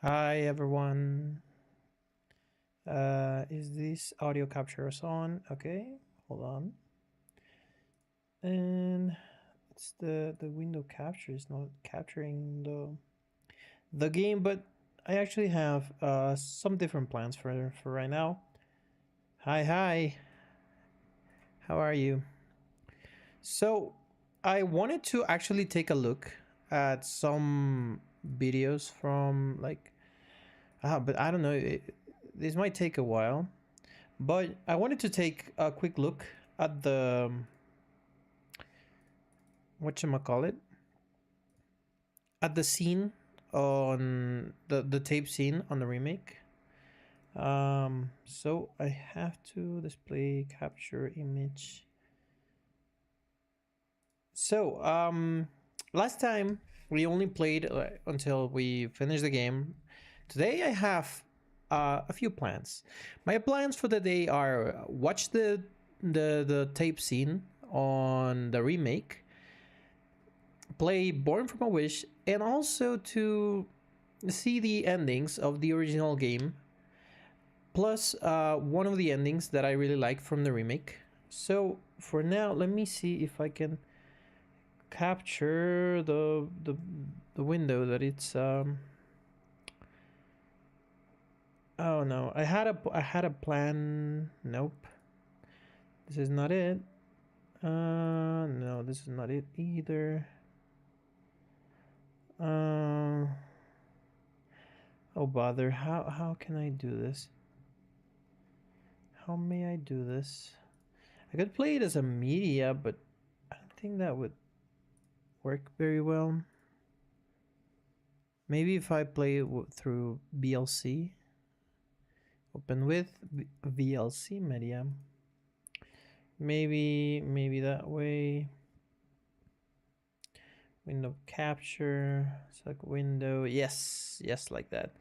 Hi everyone. Is this audio captures on? Okay, hold on. And it's the window capture is not capturing the game, but I actually have some different plans for right now. Hi. How are you? So, I wanted to actually take a look at some videos from but I don't know. This might take a while. But I wanted to take a quick look at the whatchamacallit, at the scene on the tape scene on the remake. So I have to display capture image. So last time we only played until we finished the game. Today I have a few plans. My plans for the day are watch the tape scene on the remake, play Born from a Wish, and also to see the endings of the original game, plus one of the endings that I really like from the remake. So for now, let me see if I can capture the window that it's oh no, I had a plan. Nope, this is not it. No, this is not it either. Oh bother, how can I do this? How may I do this? I could play it as a media, but I don't think that would work very well. Maybe if I play it through VLC, open with VLC media. Maybe that way. Window capture, select window. Yes, like that.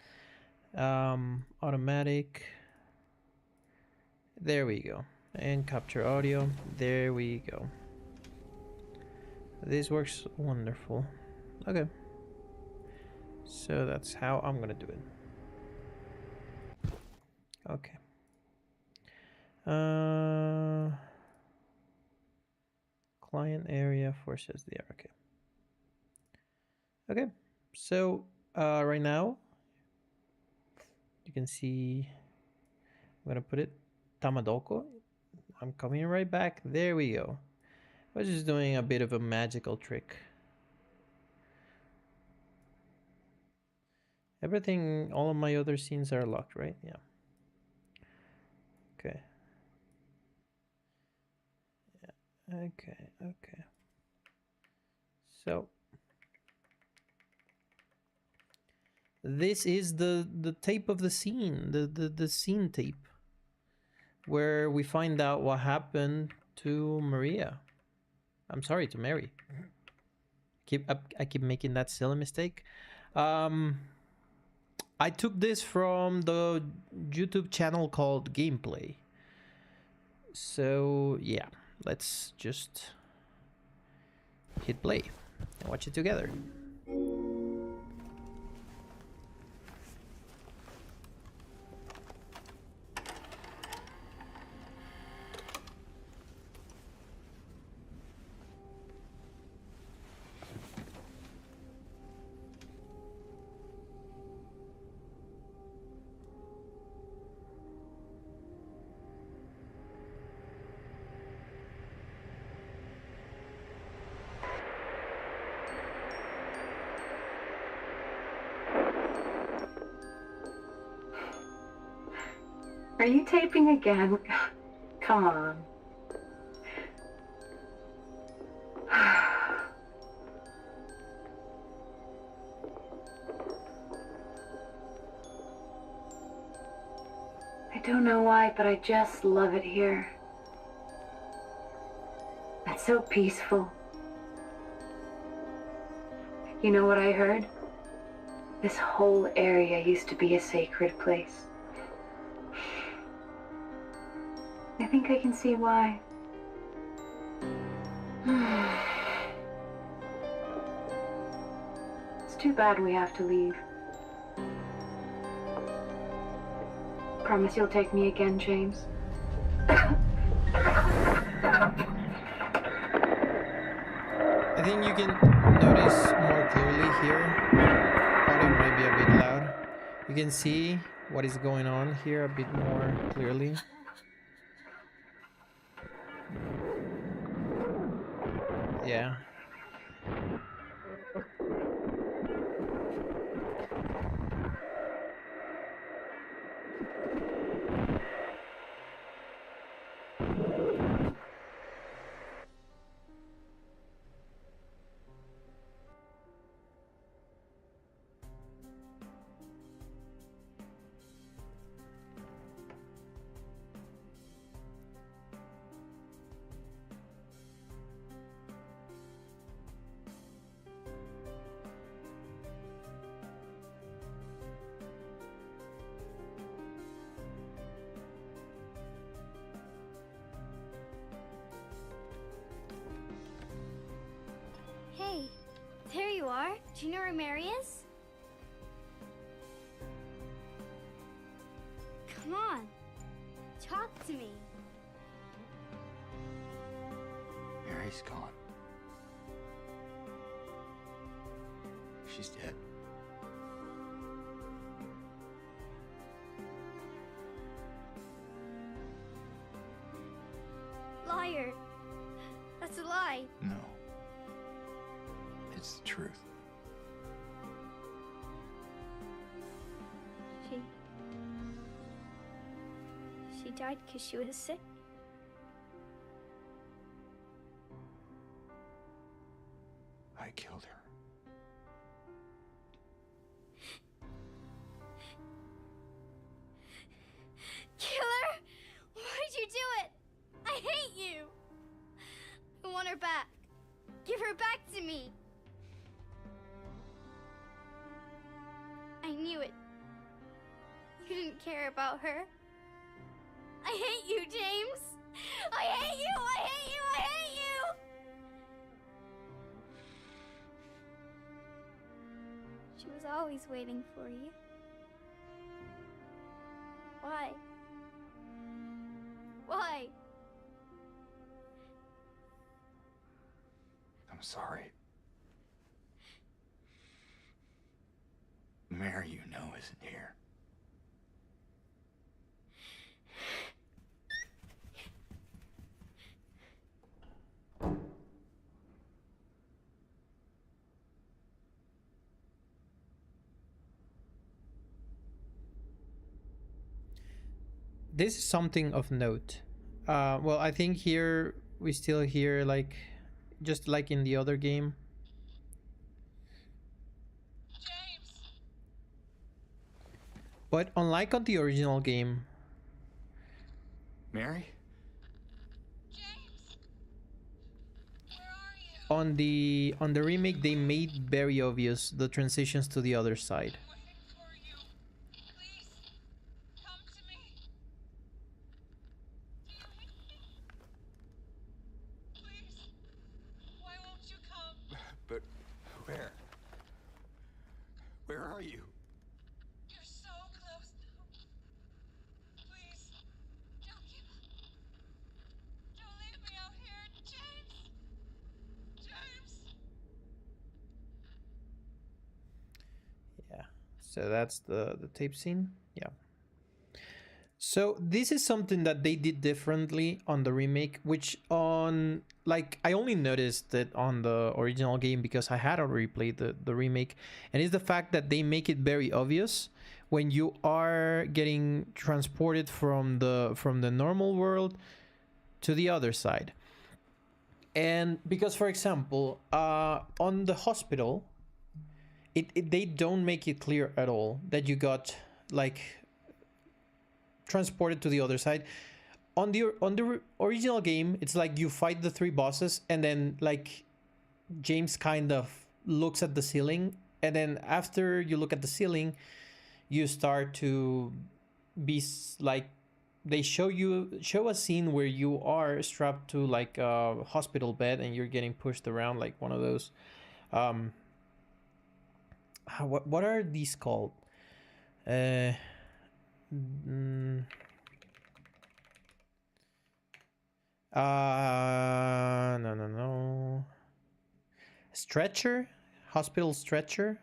Automatic. There we go. And capture audio. There we go. This works wonderful. Okay. So that's how I'm gonna do it. Okay. Client area forces the okay. Okay. So right now you can see I'm gonna put it Tamadoko. I'm coming right back. There we go. I was just doing a bit of a magical trick. Everything, all of my other scenes are locked, right? Yeah. Okay. Yeah. Okay. So this is the tape of the scene, the scene tape, where we find out what happened to Maria. I'm sorry, to Mary. I keep making that silly mistake. I took this from the YouTube channel called Gameplay. So yeah, let's just hit play and watch it together. Are you taping again? Come on. I don't know why, but I just love it here. It's so peaceful. You know what I heard? This whole area used to be a sacred place. I think I can see why. It's too bad we have to leave. promise you'll take me again, James? I think you can notice more clearly here. Audio might be a bit loud. You can see what is going on here a bit more clearly. Yeah. Hey, there you are. Do you know where Mary is? Come on, talk to me. Mary's gone. She's dead. Liar. That's a lie. No. It's the truth. She died because she was sick? I killed her. Killer? Why'd you do it? I hate you. I want her back. Give her back to me. I knew it. You didn't care about her. I hate you, James. I hate you. I hate you. I hate you. She was always waiting for you. Why? Why? I'm sorry. Mary, you know, isn't here. This is something of note. Well, I think here we still hear like, just like in the other game. James. But unlike on the original game, Mary? James. Where are you? on the remake they made very obvious the transitions to the other side. I'm waiting for you. Please, come to me. Do you hear me? Please, why won't you come? But where? Where are you? You're so close now. Please, don't give up. Don't leave me out here, James. James. Yeah. So that's the tape scene. Yeah. So this is something that they did differently on the remake, which on like I only noticed it on the original game because I had already played the remake, and it's the fact that they make it very obvious when you are getting transported from the normal world to the other side. And because, for example, on the hospital, they don't make it clear at all that you got like transported to the other side. On the original game, it's like you fight the three bosses and then like James kind of looks at the ceiling, and then after you look at the ceiling you start to be like, they show a scene where you are strapped to like a hospital bed and you're getting pushed around like one of those what are these called? Mm, no. Stretcher? Hospital stretcher?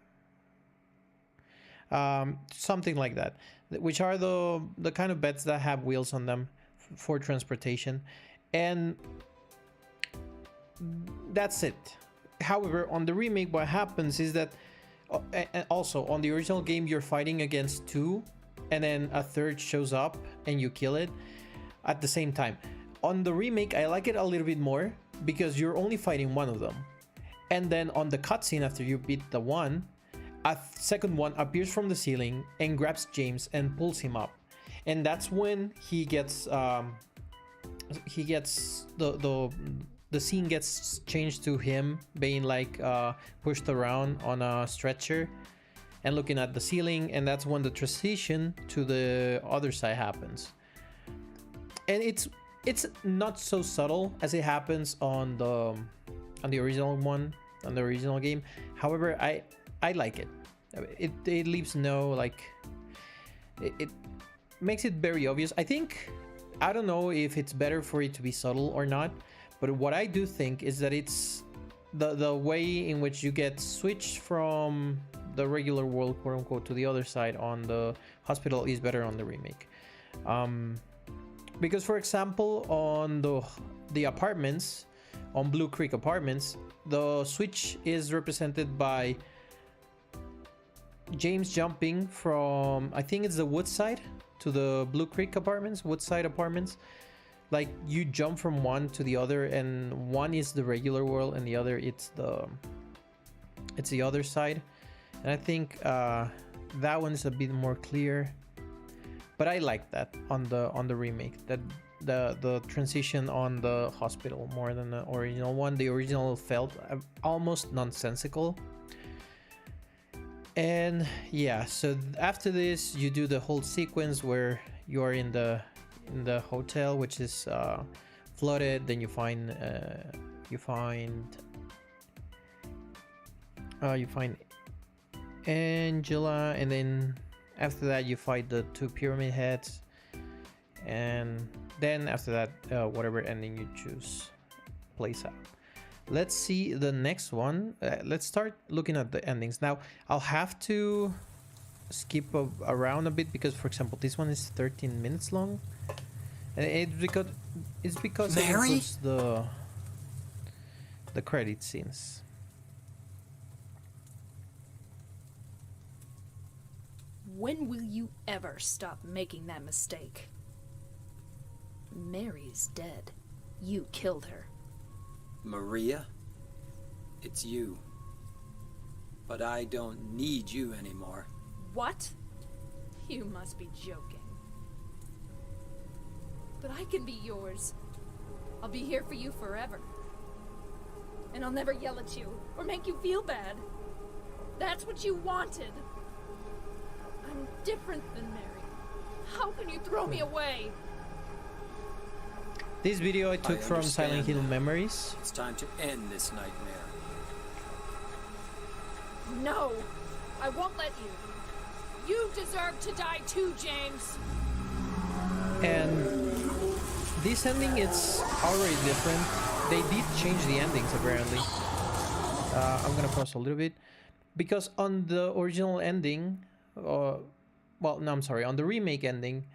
Something like that. Which are the kind of beds that have wheels on them for transportation. And that's it. However, on the remake, what happens is that and also on the original game, you're fighting against two, and then a third shows up and you kill it at the same time. On the remake, I like it a little bit more because you're only fighting one of them, and then on the cutscene after you beat the one, a second one appears from the ceiling and grabs James and pulls him up, and that's when he gets the scene gets changed to him being like pushed around on a stretcher and looking at the ceiling, and that's when the transition to the other side happens. And it's not so subtle as it happens on the original one, on the original game. However, I like it. It leaves no like it makes it very obvious. I don't know if it's better for it to be subtle or not, but what I do think is that it's the way in which you get switched from the regular world, quote unquote, to the other side on the hospital is better on the remake. Because for example, on the apartments, on Blue Creek Apartments, the switch is represented by James jumping from, I think it's the Woodside to the Blue Creek Apartments, Woodside Apartments. Like you jump from one to the other, and one is the regular world and the other it's the other side. And I think that one's a bit more clear, but I like that on the remake, that the transition on the hospital more than the original one. The original felt almost nonsensical. And yeah, so after this you do the whole sequence where you are in the hotel, which is flooded. Then you find Angela, and then after that you fight the two pyramid heads, and then after that whatever ending you choose plays out. Let's see the next one. Let's start looking at the endings now. I'll have to skip around a bit because, for example, this one is 13 minutes long, and it's because it Mary? includes the credit scenes. When will you ever stop making that mistake? Mary's dead. You killed her. Maria, it's you. But I don't need you anymore. What? You must be joking. But I can be yours. I'll be here for you forever. And I'll never yell at you or make you feel bad. That's what you wanted. I'm different than Mary. How can you throw me away? This video I took from Silent Hill now. Memories. It's time to end this nightmare. No, I won't let you. You deserve to die too, James. And this ending, it's already different. They did change the endings apparently. I'm gonna pause a little bit because on the original ending, well, no, I'm sorry, on the remake ending,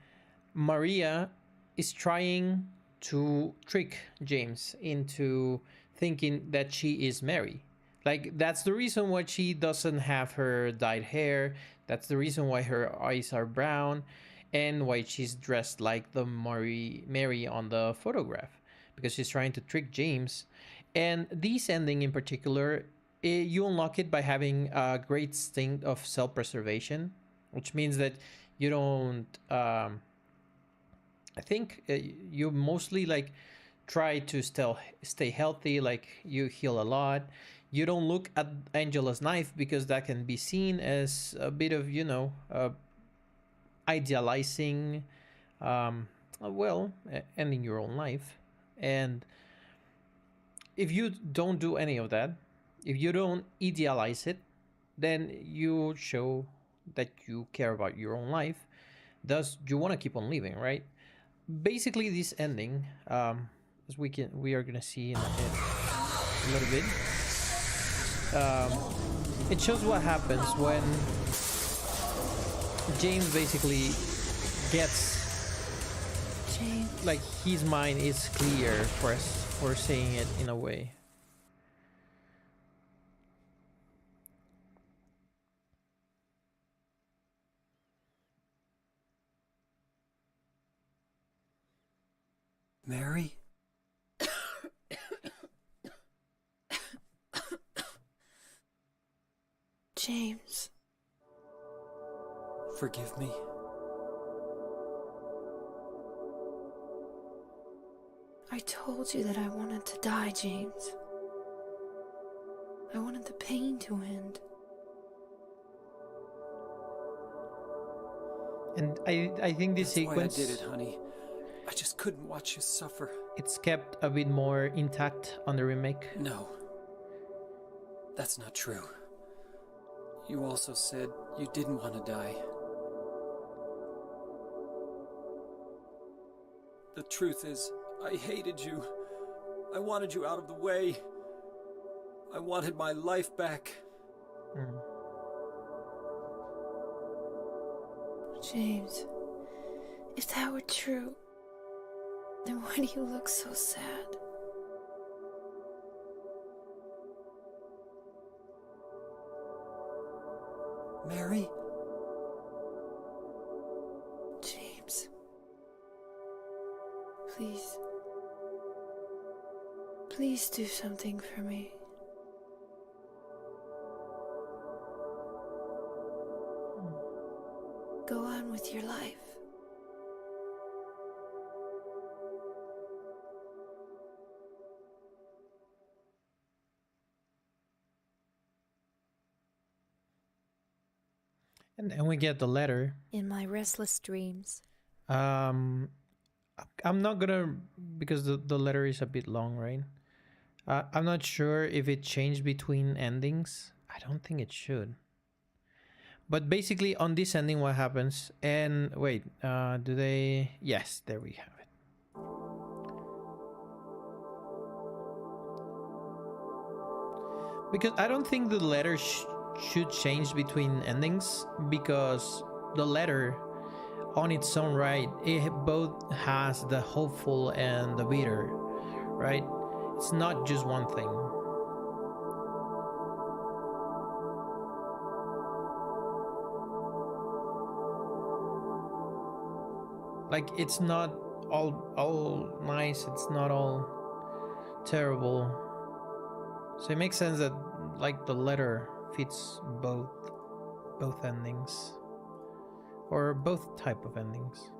Maria is trying to trick James into thinking that she is Mary. Like, that's the reason why she doesn't have her dyed hair. That's the reason why her eyes are brown, and why she's dressed like the Mary on the photograph, because she's trying to trick James. And this ending in particular, you unlock it by having a great instinct of self-preservation, which means that you don't I think you mostly like try to stay healthy, like you heal a lot. You don't look at Angela's knife because that can be seen as a bit of, idealizing, ending your own life. And if you don't do any of that, if you don't idealize it, then you show that you care about your own life. Thus, you want to keep on living, right? Basically, this ending, as we are gonna see in a little bit, it shows what happens when James basically gets like his mind is clear for saying it in a way. Mary? James. Forgive me. I told you that I wanted to die, James. I wanted the pain to end. And I think this That's sequence, why I did it, honey. I just couldn't watch you suffer. it's kept a bit more intact on the remake. No. That's not true. You also said you didn't want to die. The truth is, I hated you. I wanted you out of the way. I wanted my life back. James, if that were true, then why do you look so sad? Mary? James, please. Please do something for me. Go on with your life. And then we get the letter. In my restless dreams. I'm not gonna, because the letter is a bit long, right? I'm not sure if it changed between endings. I don't think it should. But basically on this ending, what happens? And wait, do they? Yes, there we have it. Because I don't think the letter should change between endings, because the letter on its own right, it both has the hopeful and the bitter, right? It's not just one thing. Like, it's not all nice, it's not all terrible. So it makes sense that, like, the letter fits both endings, or both type of endings.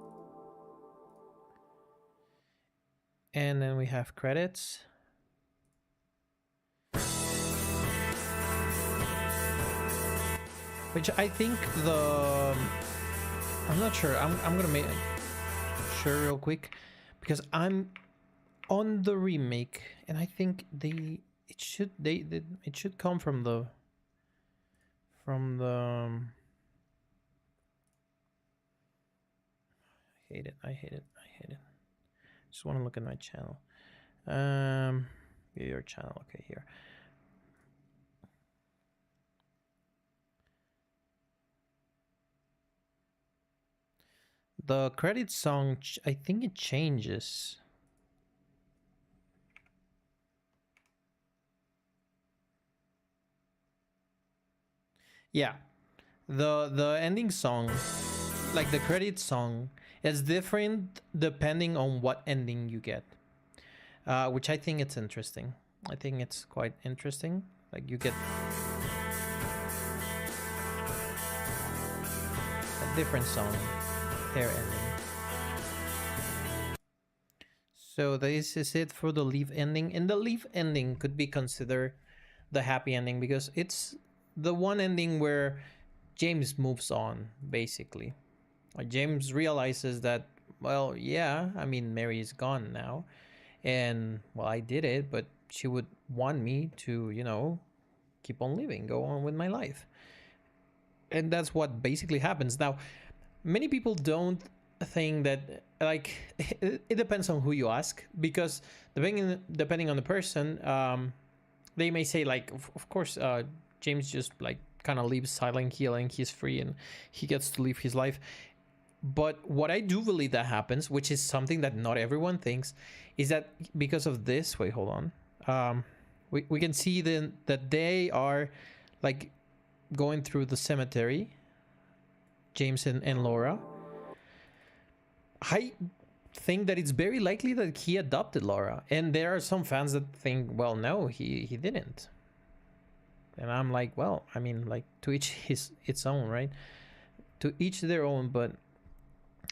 And then we have credits. Which I think I'm not sure. I'm gonna make sure real quick, because I'm on the remake, and I think it should come from the I hate it. Just want to look at my channel. Your channel, okay, here. The credit song, I think it changes. Yeah, the ending song, like the credit song, is different depending on what ending you get, which I think it's interesting. I think it's quite interesting. Like, you get a different song per ending. So this is it for the Leave ending, and the Leave ending could be considered the happy ending, because it's the one ending where James moves on, basically. James realizes that, well, yeah, I mean, Mary is gone now, and, well, I did it, but she would want me to, you know, keep on living, go on with my life. And that's what basically happens. Now, many people don't think that, like, it depends on who you ask, because depending on the person, they may say like, of course, James just like kind of leaves Silent Hill and he's free and he gets to live his life. But what I do believe that happens, which is something that not everyone thinks, is that because of this, wait, hold on, we can see then that they are like going through the cemetery, James and Laura. I think that it's very likely that he adopted Laura, and there are some fans that think, well, no, he didn't. And I'm like, well, I mean, like, to each its own, right? To each their own. But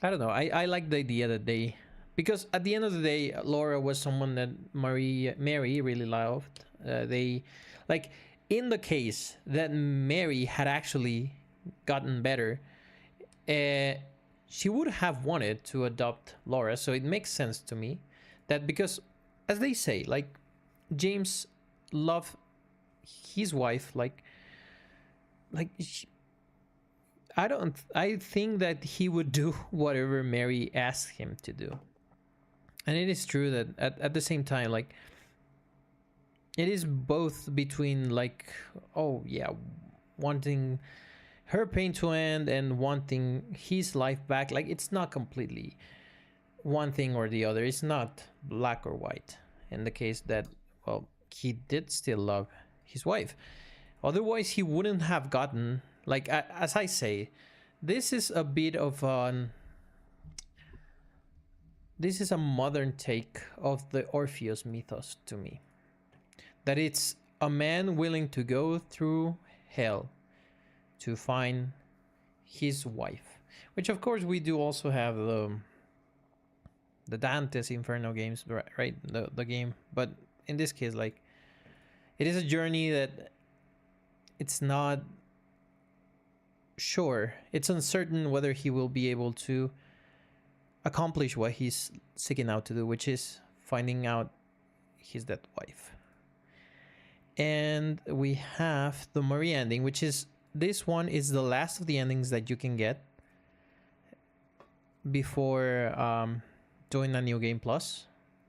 I don't know, I like the idea that they, because at the end of the day, Laura was someone that Mary really loved. They, like, in the case that Mary had actually gotten better, she would have wanted to adopt Laura. So it makes sense to me that, because as they say, like, James loved his wife, I think that he would do whatever Mary asked him to do. And it is true that at the same time, like, it is both between, like, oh yeah, wanting her pain to end and wanting his life back. Like, it's not completely one thing or the other. It's not black or white. In the case that, well, he did still love his wife. Otherwise, he wouldn't have gotten, like, as I say, this is a bit of an... This is a modern take of the Orpheus mythos to me. That it's a man willing to go through hell to find his wife. Which, of course, we do also have the Dante's Inferno games, right? The game. But in this case, like, it is a journey that it's not sure. It's uncertain whether he will be able to accomplish what he's seeking out to do, which is finding out his dead wife. And we have the Marie ending, which is, this one is the last of the endings that you can get before doing a New Game Plus.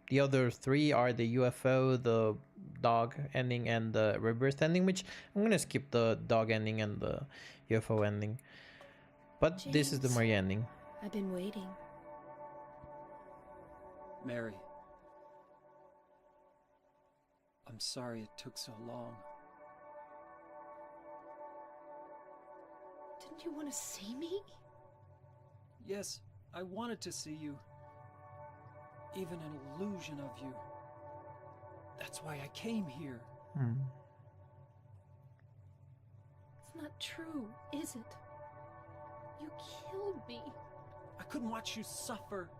The other three are the UFO, the dog ending, and the rebirth ending, which I'm gonna skip the dog ending and the UFO ending. But James, this is the Marie ending. I've been waiting. Mary. I'm sorry it took so long. Didn't you want to see me? Yes, I wanted to see you. Even an illusion of you. That's why I came here. It's not true, is it? You killed me. I couldn't watch you suffer.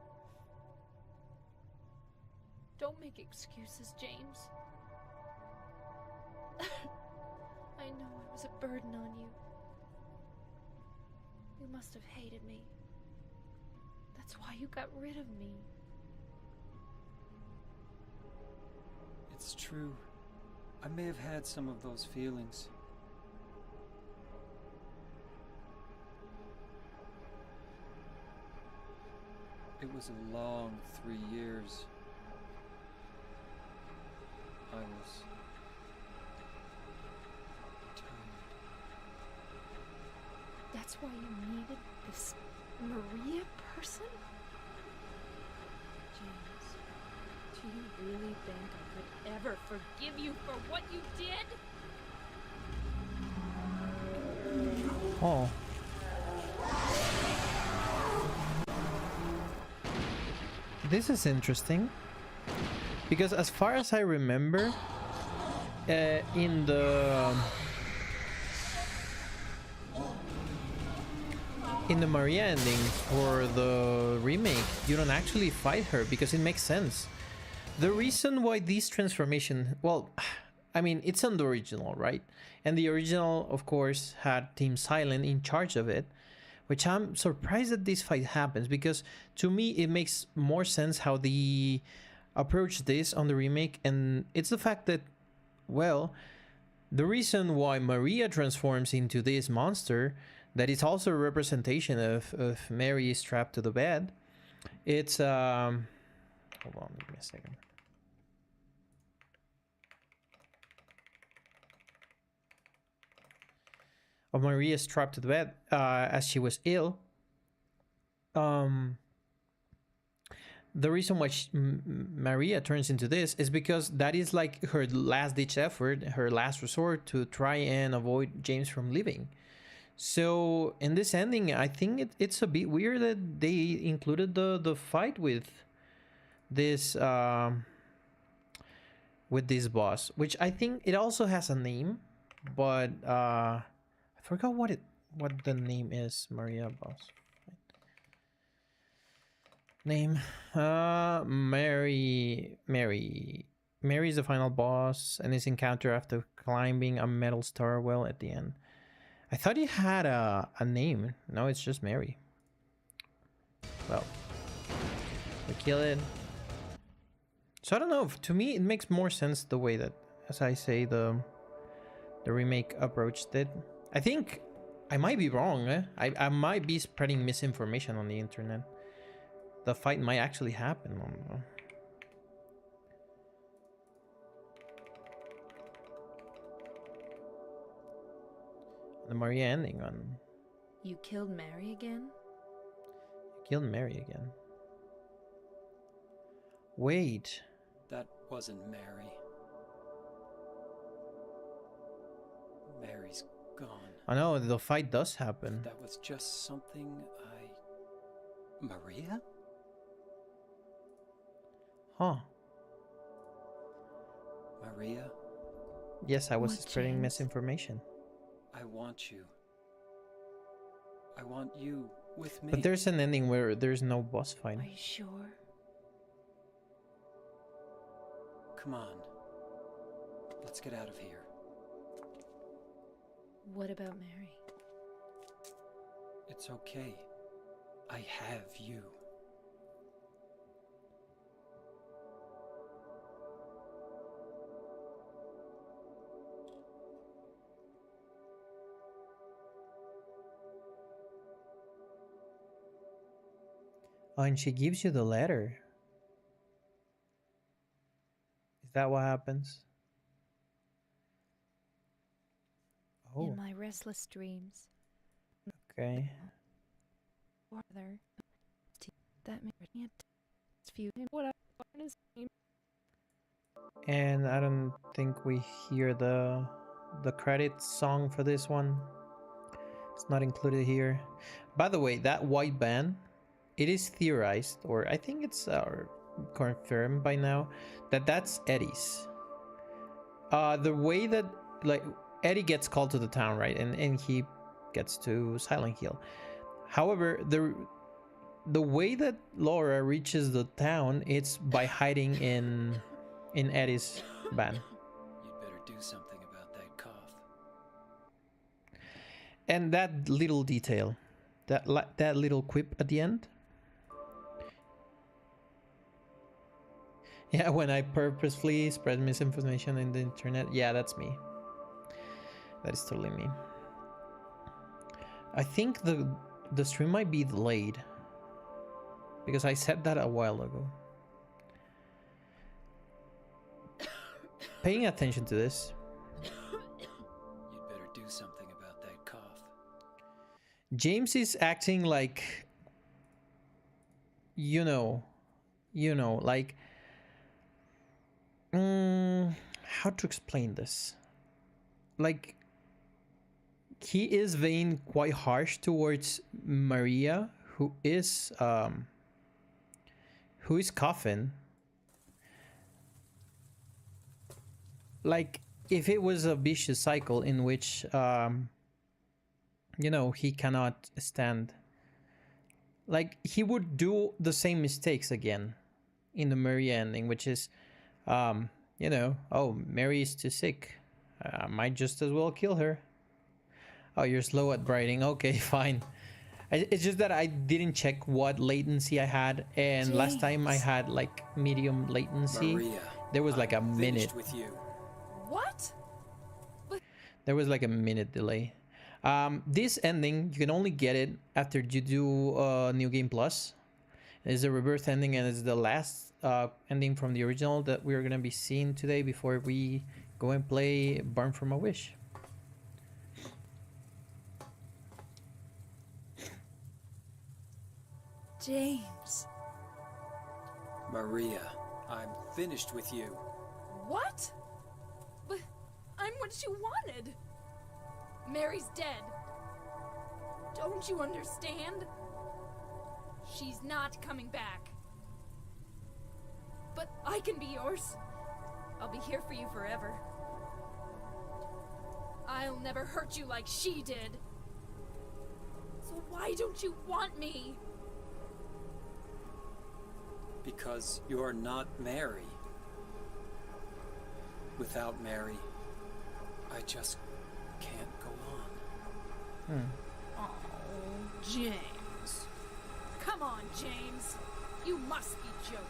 Don't make excuses, James. I know I was a burden on you. You must have hated me. That's why you got rid of me. It's true. I may have had some of those feelings. It was a long 3 years. I was tired. That's why you needed this Maria person? James, do you really think I could ever forgive you for what you did? Oh. This is interesting. Because as far as I remember, in the Maria ending for the remake, you don't actually fight her, because it makes sense. The reason why this transformation, well, I mean, it's on the original, right? And the original, of course, had Team Silent in charge of it, which I'm surprised that this fight happens, because to me it makes more sense how they approach this on the remake. And it's the fact that, well, the reason why Maria transforms into this monster that is also a representation of Mary strapped to the bed. It's hold on, give me a second. Of Maria strapped to the bed as she was ill. The reason why Maria turns into this is because that is like her last ditch effort, her last resort to try and avoid James from leaving. So in this ending, I think it's a bit weird that they included the fight with this boss, which I think it also has a name, but I forgot what the name is. Maria boss. Name Mary is the final boss and his encounter after climbing a metal stairwell at the end. I thought he had a name. No, it's just Mary. Well, we kill it. So I don't know, to me it makes more sense the way that, as I say, the remake approached it. I think I might be wrong. I might be spreading misinformation on the internet. The fight might actually happen. The Maria ending on. You killed Mary again? Killed Mary again. Wait. That wasn't Mary. Mary's gone. I know, the fight does happen. That was just something Maria? Huh. Maria? Yes, I was What, spreading James? misinformation. I want you. I want you with me. But there's an ending where there's no boss fight. Are you sure? Come on. Let's get out of here. What about Mary? It's okay. I have you. Oh, and she gives you the letter. Is that what happens? Oh, In my restless dreams, okay. father, that can't feud him. What is name? And I don't think we hear the credits song for this one. It's not included here. By the way, that white band, it is theorized, or I think it's confirmed by now, that that's Eddie's. The way that, like, Eddie gets called to the town, right? And he gets to Silent Hill. However, the way that Laura reaches the town, it's by hiding in Eddie's band. You'd better do something about that cough. And that little detail, that little quip at the end. Yeah, when I purposefully spread misinformation in the internet. Yeah, that's me. That is totally me. I think the stream might be delayed, because I said that a while ago. Paying attention to this. You'd better do something about that cough. James is acting like, you know, like, how to explain this? Like, he is being quite harsh towards Maria, who is coughing. Like, if it was a vicious cycle in which he cannot stand, like, he would do the same mistakes again in the Maria ending, which is oh, Mary is too sick, I might just as well kill her. Oh, you're slow at writing. Okay, fine. It's just that I didn't check what latency I had, and last time I had like medium latency. Maria, There was like a minute. with you. What? There was like a minute delay. This ending, you can only get it after you do New Game Plus. It's a rebirth ending, and it's the last ending from the original that we're gonna be seeing today before we go and play Burn from a Wish. James. Maria, I'm finished with you. What? But I'm what you wanted. Mary's dead. Don't you understand? She's not coming back. But I can be yours. I'll be here for you forever. I'll never hurt you like she did. So why don't you want me? Because you're not Mary. Without Mary, I just can't go on. Oh, James. Come on, James. You must be joking.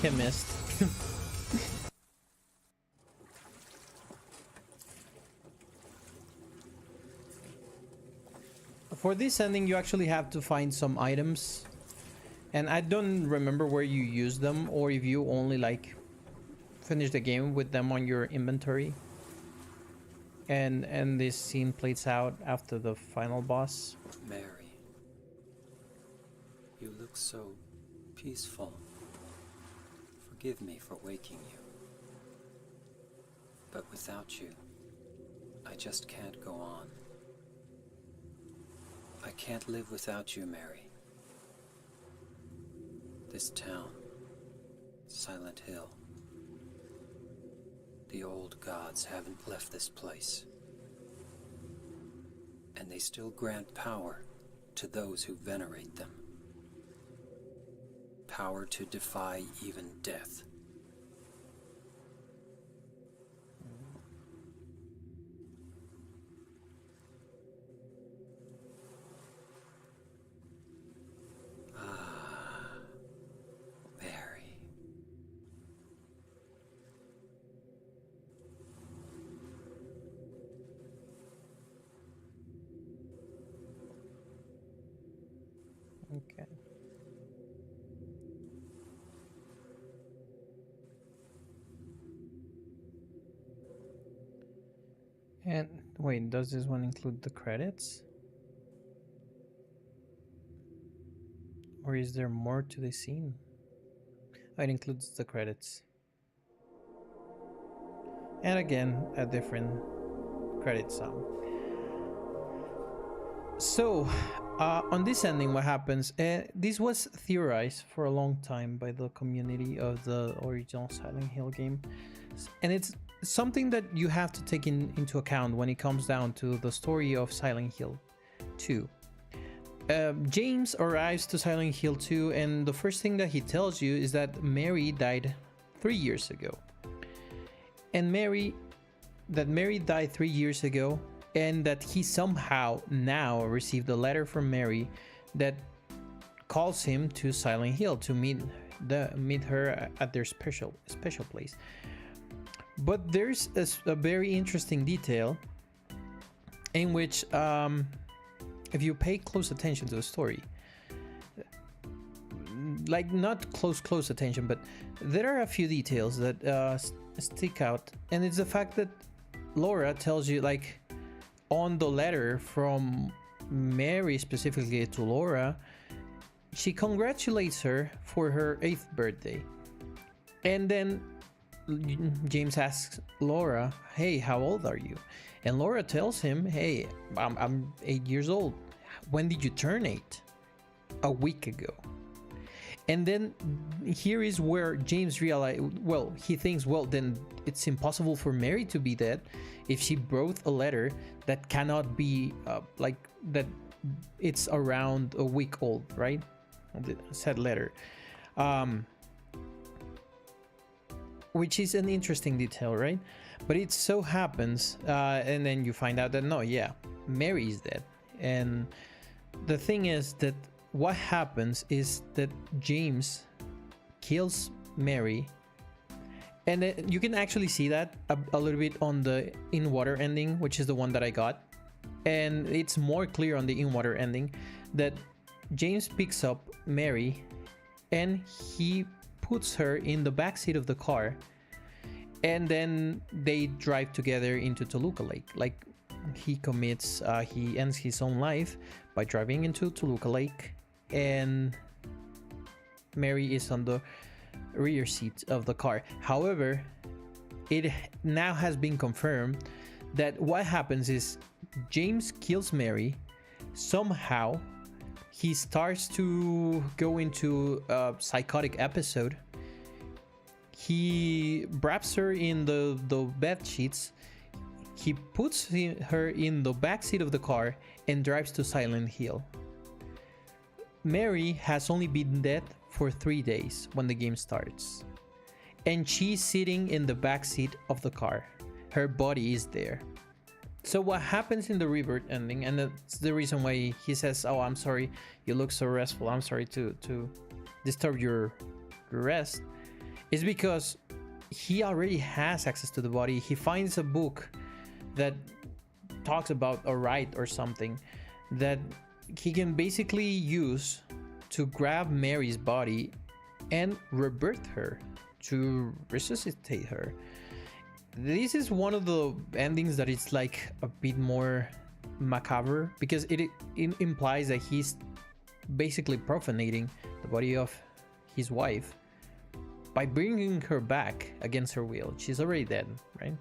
He missed. For this ending, you actually have to find some items, and I don't remember where you use them, or if you only like finish the game with them on your inventory. And this scene plays out after the final boss. Mary, you look so peaceful. Forgive me for waking you. But without you, I just can't go on. I can't live without you, Mary. This town, Silent Hill. The old gods haven't left this place. And they still grant power to those who venerate them. Power to defy even death. Ah, Mary. Okay. And wait, does this one include the credits? Or is there more to the scene? Oh, it includes the credits. And again, a different credit song. So, on this ending, what happens? This was theorized for a long time by the community of the original Silent Hill game. And it's something that you have to take into account when it comes down to the story of Silent Hill 2. James arrives to Silent Hill 2, and the first thing that he tells you is that Mary died 3 years ago. And Mary died 3 years ago, and that he somehow now received a letter from Mary that calls him to Silent Hill to meet her at their special place. But there's a very interesting detail in which, if you pay close attention to the story, like not close attention, but there are a few details that stick out, and it's the fact that Laura tells you, like, on the letter from Mary specifically to Laura, she congratulates her for her 8th birthday. And then James asks Laura, hey, how old are you? And Laura tells him, hey, I'm 8 years old. When did you turn 8? A week ago. And then here is where James realizes, well, he thinks, well, then it's impossible for Mary to be dead if she wrote a letter that cannot be, that it's around a week old, right? The said letter, which is an interesting detail, right? But it so happens, and then you find out that no, yeah, Mary is dead. And the thing is that what happens is that James kills Mary, and you can actually see that a little bit on the in water ending, which is the one that I got. And it's more clear on the in water ending that James picks up Mary and he puts her in the backseat of the car, and then they drive together into Toluca Lake. Like, he ends his own life by driving into Toluca Lake, and Mary is on the rear seat of the car. However, it now has been confirmed that what happens is James kills Mary. Somehow he starts to go into a psychotic episode. He wraps her in the bed sheets. He puts her in the backseat of the car and drives to Silent Hill. Mary has only been dead for 3 days when the game starts, and she's sitting in the backseat of the car. Her body is there. So what happens in the rebirth ending, and that's the reason why he says, "Oh, I'm sorry, you look so restful. I'm sorry to disturb your rest," is because he already has access to the body. He finds a book that talks about a rite or something that he can basically use to grab Mary's body and rebirth her, to resuscitate her. This is one of the endings that it's like a bit more macabre, because it implies that he's basically profanating the body of his wife by bringing her back against her will. She's already dead, right?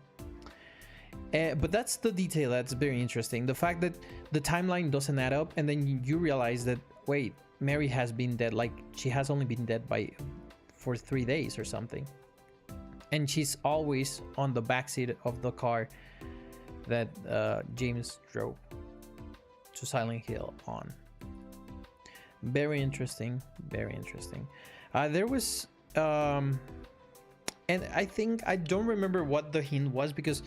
But that's the detail that's very interesting. The fact that the timeline doesn't add up, and then you realize that, wait, Mary has been dead, like she has only been dead for 3 days or something. And she's always on the backseat of the car that James drove to Silent Hill on. Very interesting, very interesting. There was, and I think, I don't remember what the hint was, because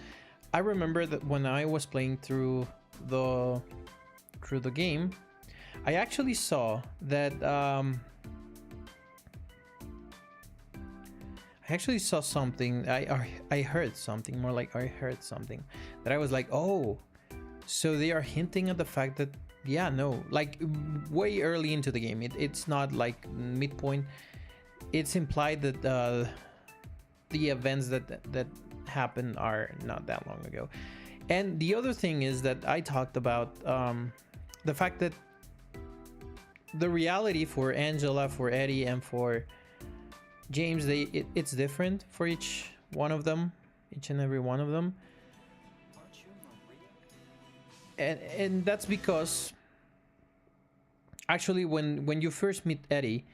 I remember that when I was playing through the game, I actually saw that I actually saw something. I heard something, more like I heard something that I was like, oh, so they are hinting at the fact that, yeah, no, like way early into the game. It's not like midpoint. It's implied that the events that happened are not that long ago. And the other thing is that I talked about the fact that the reality for Angela, for Eddie, and for James, it's different for each one of them, each and every one of them. And that's because actually when you first meet Eddie,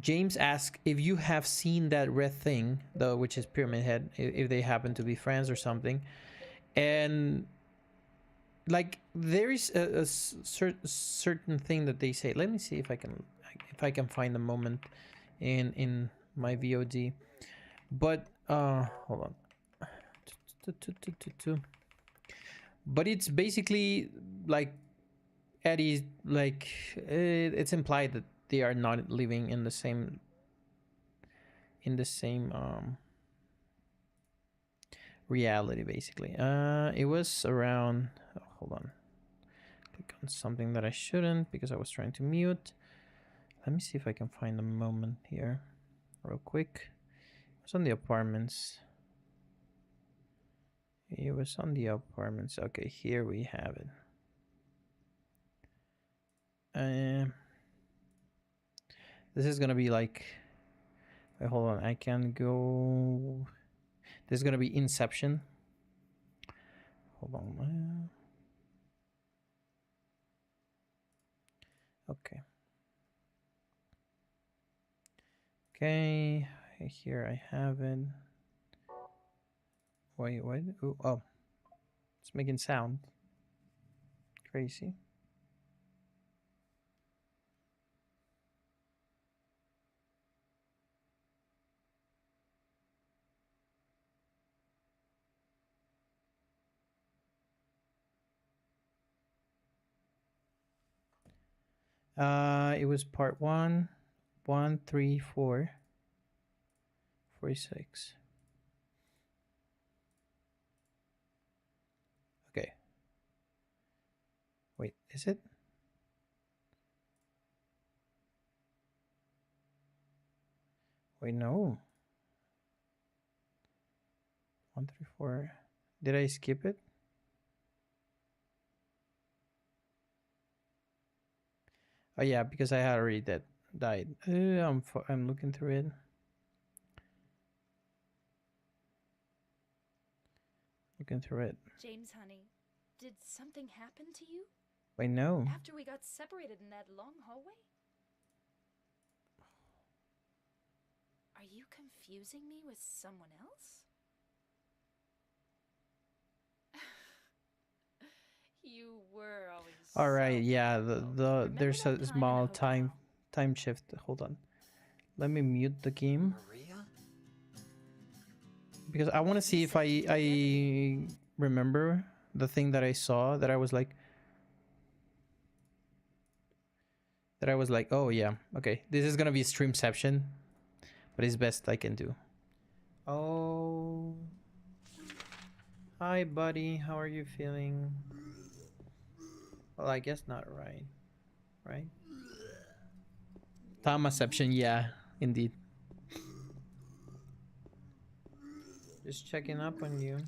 James asks if you have seen that red thing, which is Pyramid Head, if they happen to be friends or something. And like there is a certain thing that they say. Let me see if I can find a moment in my VOD. But hold on. But it's basically like Eddie's like it's implied that they are not living in the same reality, basically. It was around, hold on, click on something that I shouldn't because I was trying to mute. Let me see if I can find a moment here real quick. It was on the apartments. Okay, here we have it. This is gonna be like, wait, hold on, I can go. This is gonna be Inception. Hold on. Okay. Okay, here I have it. Wait. Oh, it's making sound. Crazy. It was part 1, 1, 3, 4, 46. Okay. Wait, is it? Wait, no. 1, 3, 4. Did I skip it? Oh yeah, because I had already died. I'm looking through it. Looking through it. James, honey, did something happen to you Wait, no. after we got separated in that long hallway? Are you confusing me with someone else? You were always All right, so yeah. beautiful. There's Remember a that small in the hotel? time shift. Hold on. Let me mute the game Maria? because I want to see if I remember the thing that I saw that I was like oh yeah, okay. This is gonna be streamception, but it's best I can do. Oh, hi buddy, how are you feeling? Well, I guess not, right? Timeception, yeah, indeed. Just checking up on you.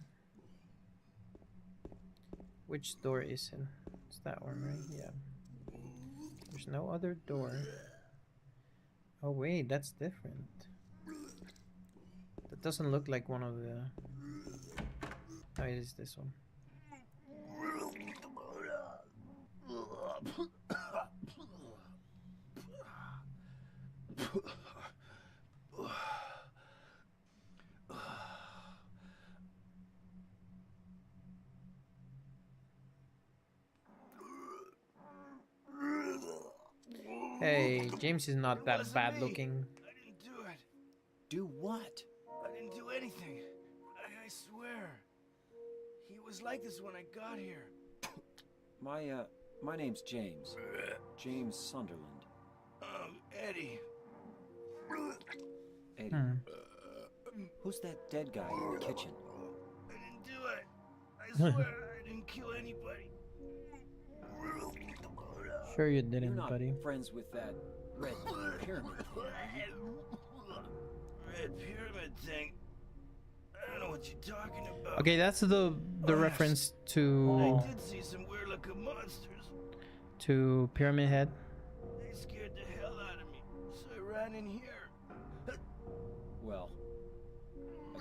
Which door is it? It's that one, right? Yeah. There's no other door. Oh wait, that's different. That doesn't look like one of the... Oh, it is this one. Hey, James is not that bad looking. I didn't do it. Do what? I didn't do anything. I swear. He was like this when I got here. My name's James. James Sunderland. Eddie. Eddie. Who's that dead guy in the kitchen? I didn't do it. I swear I didn't kill anybody. Sure you You're didn't, not buddy. friends with that red pyramid thing, are you? Red pyramid thing. I don't know what you're talking about. Okay, that's the reference to I did see some weird looking monsters. Pyramid Head. They scared the hell out of me, so I ran in here. Well,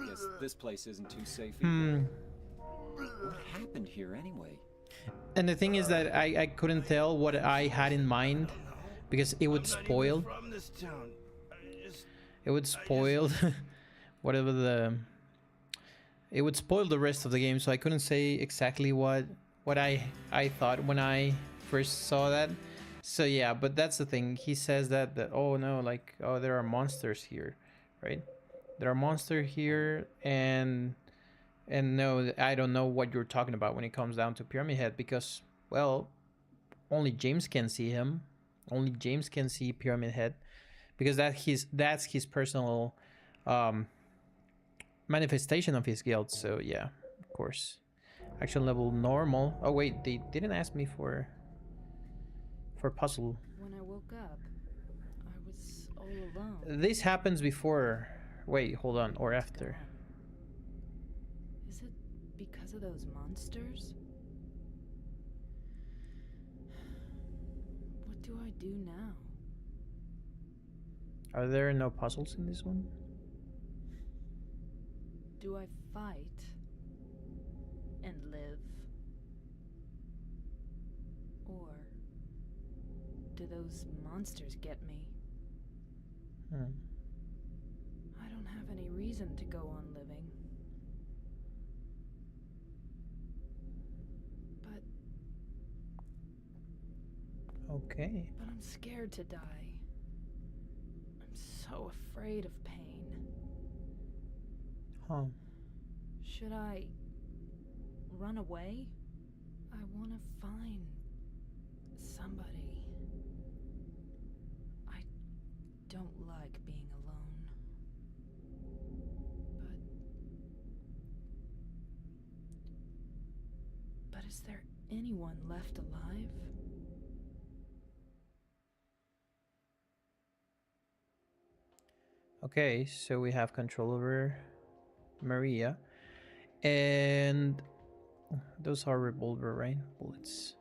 I guess this place isn't too safe either. What happened here anyway? And the thing is that I couldn't tell what I had in mind because it would I'm not spoil. even from this town. It would spoil whatever the... It would spoil the rest of the game, so I couldn't say exactly what I thought when I first saw that. So yeah, but that's the thing. He says that oh no, like, oh, there are monsters here, right? There are monsters here, and no, I don't know what you're talking about when it comes down to Pyramid Head because, well, only James can see him. Only James can see Pyramid Head because that's his personal manifestation of his guilt. So yeah, of course. Action level normal. Oh wait, they didn't ask me for puzzle. When I woke up, I was all alone. This happens before. Wait, hold on, or after. Is it because of those monsters? What do I do now? Are there no puzzles in this one? Do I fight and live? Or do those monsters get me? I don't have any reason to go on living. Okay. But I'm scared to die. I'm so afraid of pain. Huh. Should I run away? I want to find somebody. don't like being alone. But is there anyone left alive? Okay, so we have control over Maria. And those are revolver, right? Bullets.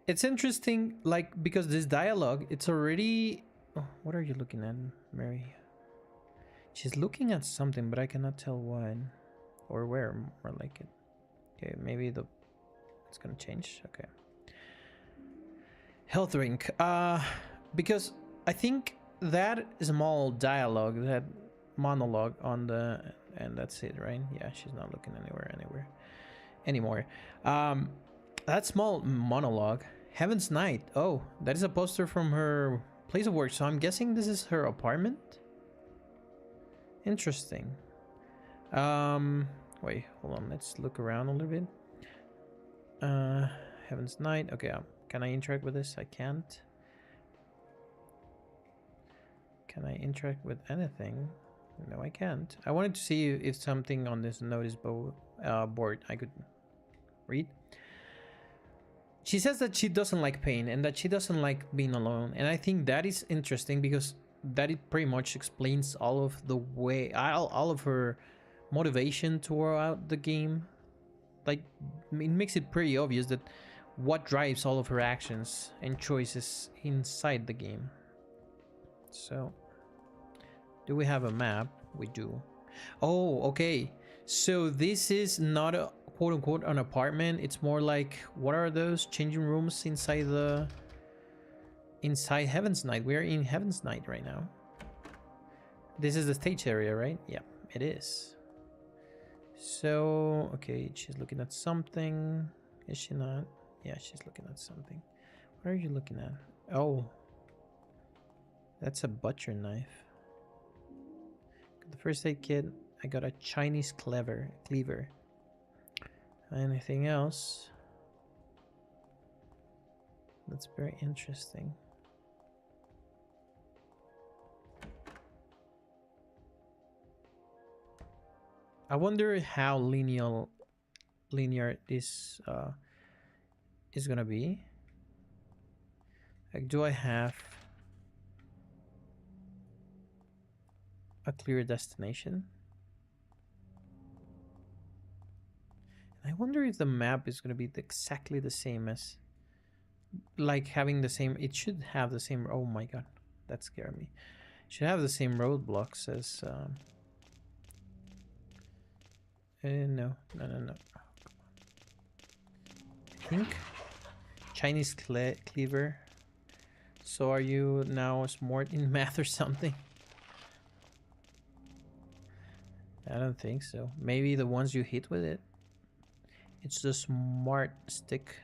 It's interesting, like, because this dialogue, it's already... Oh, what are you looking at, Mary? She's looking at something, but I cannot tell what or where, more like it. Okay, maybe it's gonna change. Okay. Health drink. Because I think that small dialogue, that monologue on the... And that's it, right? Yeah, she's not looking anymore. That small monologue, Heaven's Night. Oh, that is a poster from her place of work, so I'm guessing this is her apartment. Interesting. Wait, hold on, let's look around a little bit. Heaven's Night. Okay, can I interact with this? I can't. Can I interact with anything? No, I can't. I wanted to see if something on this notice board I could read. She says that she doesn't like pain and that she doesn't like being alone. And I think that is interesting because that it pretty much explains all of the way, all of her motivation throughout the game. Like, it makes it pretty obvious that what drives all of her actions and choices inside the game. So, do we have a map? We do. Oh, okay. So this is not a quote-unquote an apartment. It's more like, what are those changing rooms inside Heaven's Night? We're in Heaven's Night right now. This is the stage area, right? Yeah, it is. So, okay, she's looking at something. Is she not? Yeah, she's looking at something. What are you looking at? Oh, that's a butcher knife. The first aid kit. I got a Chinese cleaver. Anything else? That's very interesting. I wonder how linear this is gonna be. Like, do I have a clear destination? I wonder if the map is going to be exactly the same as, like, having the same... It should have the same... Oh my god, that scared me. It should have the same roadblocks as... no. I think Chinese cleaver. So are you now smart in math or something? I don't think so. Maybe the ones you hit with it. It's the smart stick.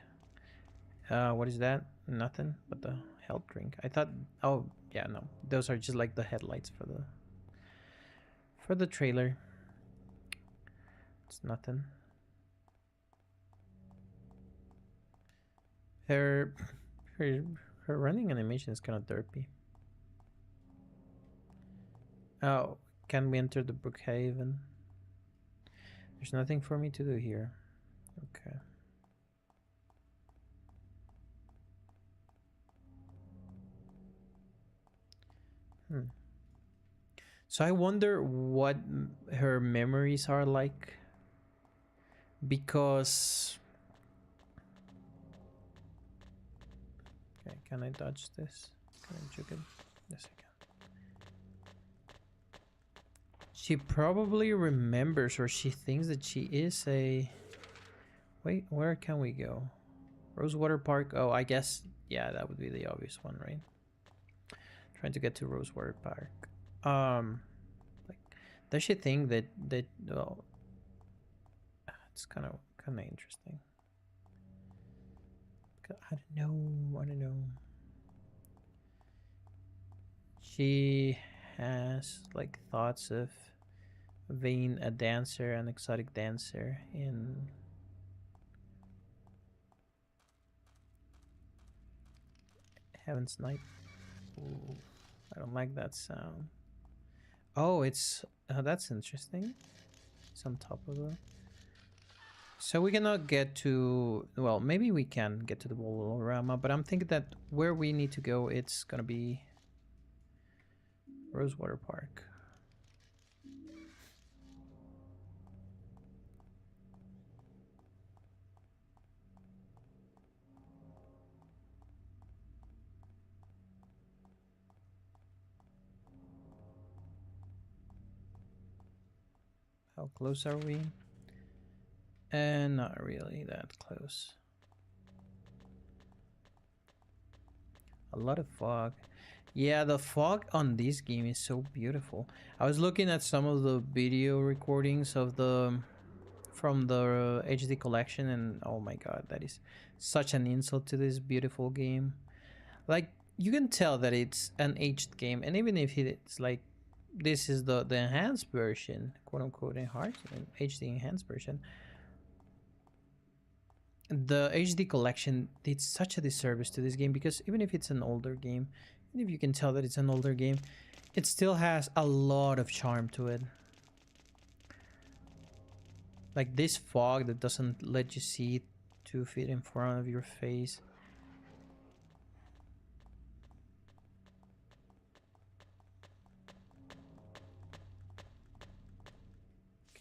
What is that? Nothing but the health drink. I thought... Oh, yeah, no. Those are just like the headlights for the trailer. It's nothing. Her running animation is kind of derpy. Oh, can we enter the Brookhaven? There's nothing for me to do here. Okay. So I wonder what her memories are like, because... Okay, can I dodge this? Can I juke it? Yes, I can. She probably remembers, or she thinks that she is a... Wait, where can we go? Rosewater Park? Oh, I guess, yeah, that would be the obvious one, right? Trying to get to Rosewater Park. Like, does she think that well, it's kind of interesting. I don't know. She has like thoughts of being a dancer, an exotic dancer in Heaven's Night. Ooh, I don't like that sound. Oh, it's that's interesting. It's on top of the. So we cannot get to. Well, maybe we can get to the Bolorama, but I'm thinking that where we need to go, it's gonna be Rosewater Park. How close are we? And not really that close. A lot of fog. Yeah, the fog on this game is so beautiful. I was looking at some of the video recordings of the from the HD collection, and oh my god, that is such an insult to this beautiful game. Like, you can tell that it's an aged game, and even if it's like this is the enhanced version, quote unquote, enhanced HD enhanced version, the HD collection did such a disservice to this game, because even if it's an older game, even if you can tell that it's an older game, it still has a lot of charm to it. Like this fog that doesn't let you see 2 feet in front of your face.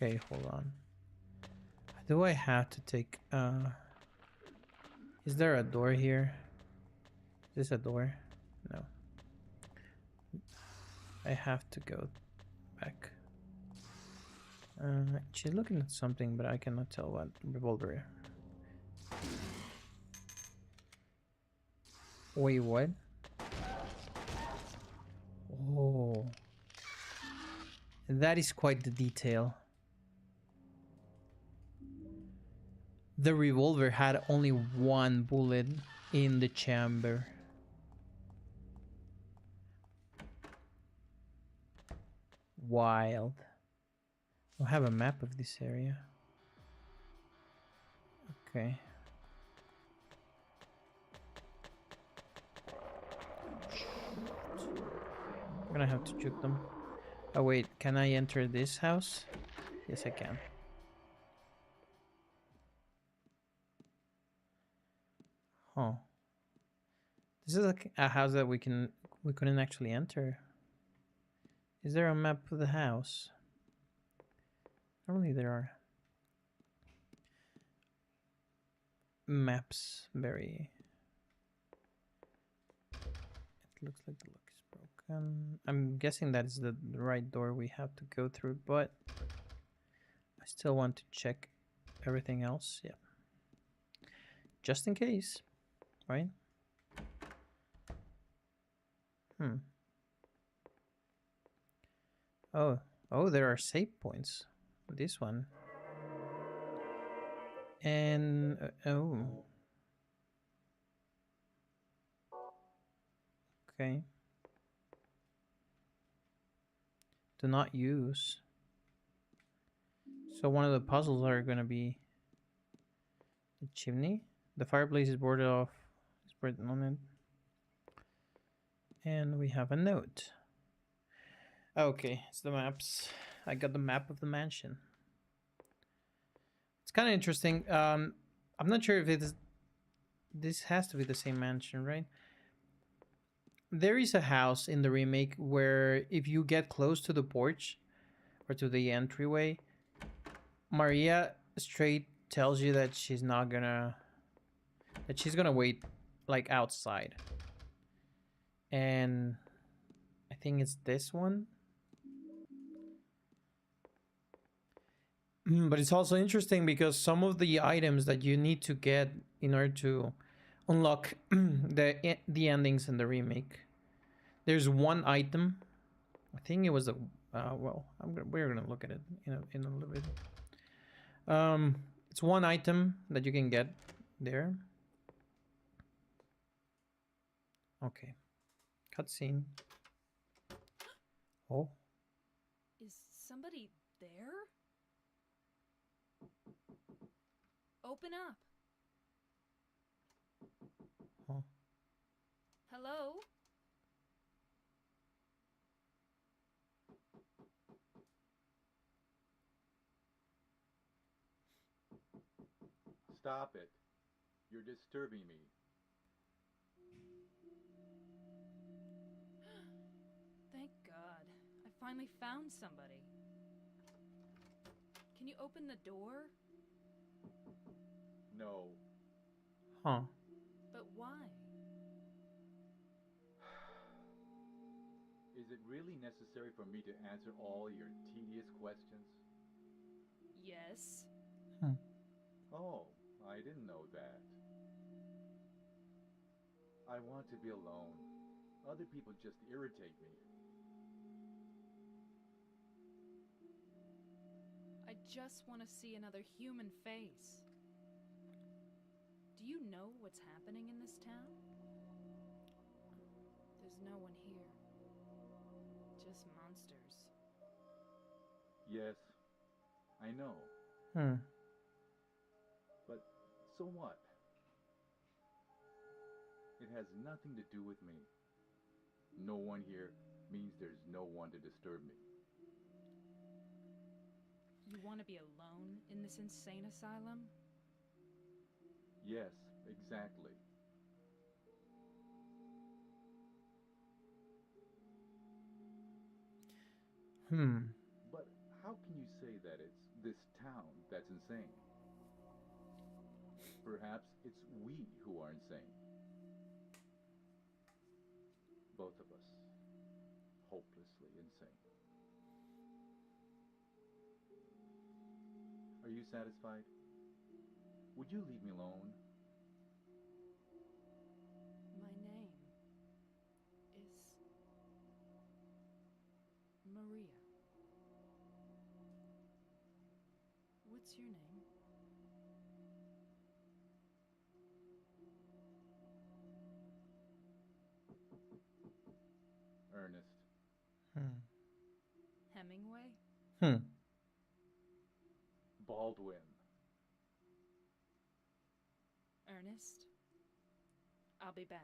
Okay, hold on. Do I have to take is there a door here? Is this a door? No. I have to go back. She's looking at something, but I cannot tell what. Revolver. Wait, what? Oh. That is quite the detail. The revolver had only 1 bullet in the chamber. Wild. We'll have a map of this area. Okay. I'm gonna have to juke them. Oh wait, can I enter this house? Yes, I can. Huh. This is a house that we couldn't actually enter. Is there a map of the house? Normally there are maps. Very. It looks like the lock is broken. I'm guessing that is the right door we have to go through, but I still want to check everything else. Yeah. Just in case, right? Oh, there are save points. This one. And oh. Okay. Do not use. So one of the puzzles are gonna be the chimney. The fireplace is boarded off. It's written on it. And we have a note. Okay, it's the maps. I got the map of the mansion. It's kind of interesting. I'm not sure if it's... This has to be the same mansion, right? There is a house in the remake where if you get close to the porch or to the entryway, Maria straight tells you that she's not gonna... That she's gonna wait, like, outside. And I think it's this one. But it's also interesting because some of the items that you need to get in order to unlock the endings in the remake, there's one item. I think it was a well, we're gonna look at it in a little bit. It's one item that you can get there. Okay, cutscene. Oh, Is somebody there? Open up. oh. Hello? Stop it. You're disturbing me. Thank God. I finally found somebody. Can you open the door? No. Huh. But why? Is it really necessary for me to answer all your tedious questions? Yes. Oh, I didn't know that. I want to be alone. Other people just irritate me. I just want to see another human face. Do you know what's happening in this town? There's no one here. Just monsters. Yes, I know. But so what? It has nothing to do with me. No one here means there's no one to disturb me. You want to be alone in this insane asylum? Yes, exactly. But how can you say that it's this town that's insane? Perhaps it's we who are insane. Both of us. Hopelessly insane. Are you satisfied? Would you leave me alone? My name is Maria. What's your name? Ernest. Hemingway? Baldwin. Ernest? I'll be back.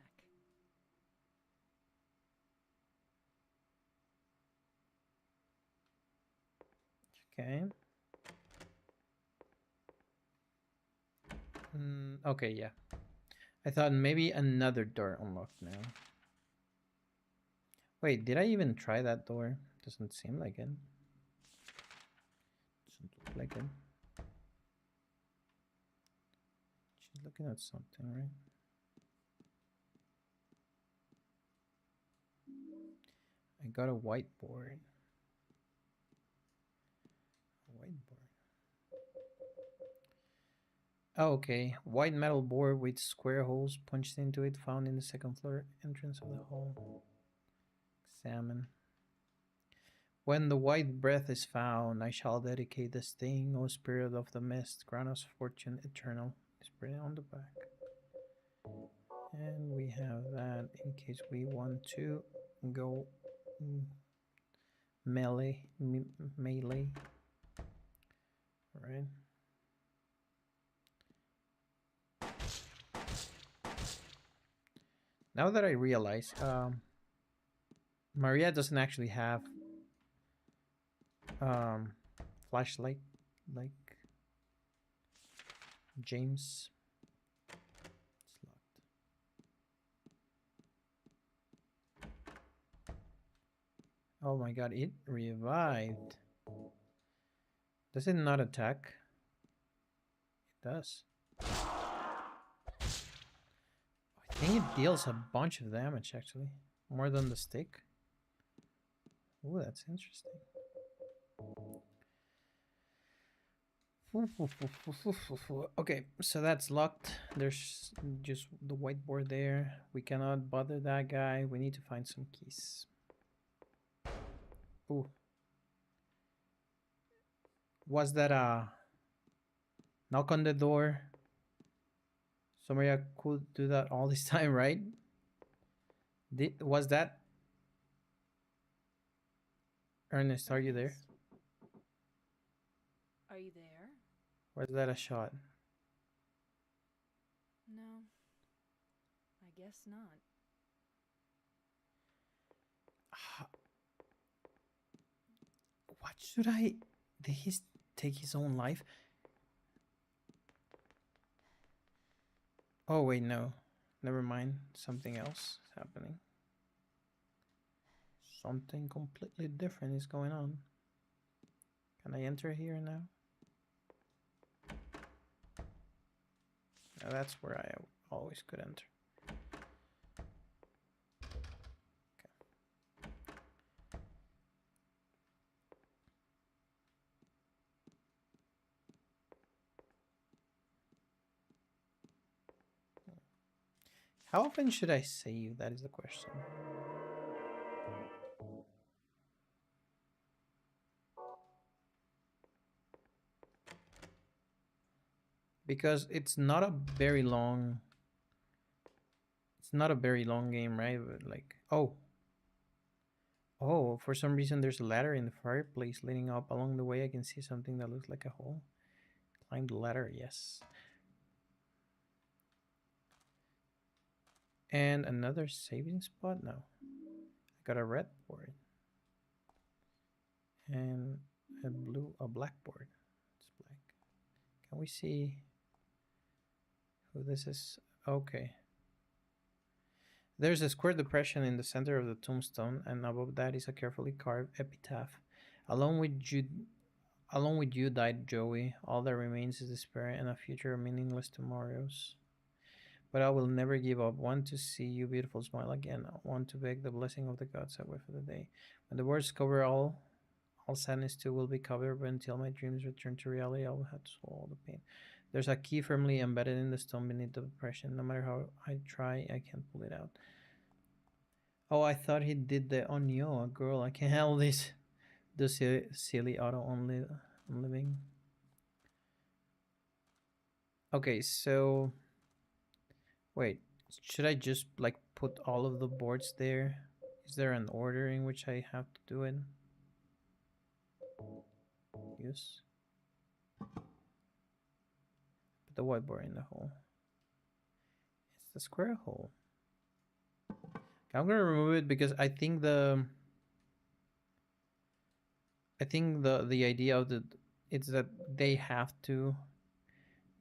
Okay. Okay, yeah. I thought maybe another door unlocked now. Wait, did I even try that door? Doesn't seem like it. Doesn't look like it. She's looking at something, right? I got a whiteboard. Oh, okay. White metal board with square holes punched into it, found in the second floor entrance of the hall. Examine. When the white breath is found, I shall dedicate this thing, O spirit of the mist, grant us fortune eternal. It's printed on the back. And we have that in case we want to go melee. Right. Now that I realize, Maria doesn't actually have flashlight like James. It's locked. Oh my god, it revived. Does it not attack? It does. I think it deals a bunch of damage actually. More than the stick. Oh, that's interesting. Okay, so that's locked. There's just the whiteboard there. We cannot bother that guy. We need to find some keys. Ooh. Was that a knock on the door? So Maria could do that all this time, right? Was that Ernest? Are you there? Are you there? Was that a shot? No. I guess not. What should I... Did he take his own life? Oh, wait, no. Never mind. Something else is happening. Something completely different is going on. Can I enter here now? No, that's where I always could enter. How often should I save? That is the question. Because it's not a very long... It's not a very long game, right? But like, oh. Oh, for some reason there's a ladder in the fireplace leading up. Along the way I can see something that looks like a hole. Climb the ladder, yes. And another saving spot? No. I got a red board. And a black board. It's black. Can we see who this is? Okay. There's a square depression in the center of the tombstone, and above that is a carefully carved epitaph. Along with you died Joey. All that remains is despair and a future of meaningless tomorrows. But I will never give up. Want to see you beautiful smile again. Want to beg the blessing of the gods away for the day. When the words cover all sadness too will be covered, but until my dreams return to reality, I will have to swallow all the pain. There's a key firmly embedded in the stone beneath the depression. No matter how I try, I can't pull it out. Oh, I thought he did the oh no, girl, I can't handle this. The silly auto on living. Okay, so wait, should I just like put all of the boards there? Is there an order in which I have to do it? Yes. Put the whiteboard in the hole. It's the square hole. I'm gonna remove it because I think the idea of it's that they have to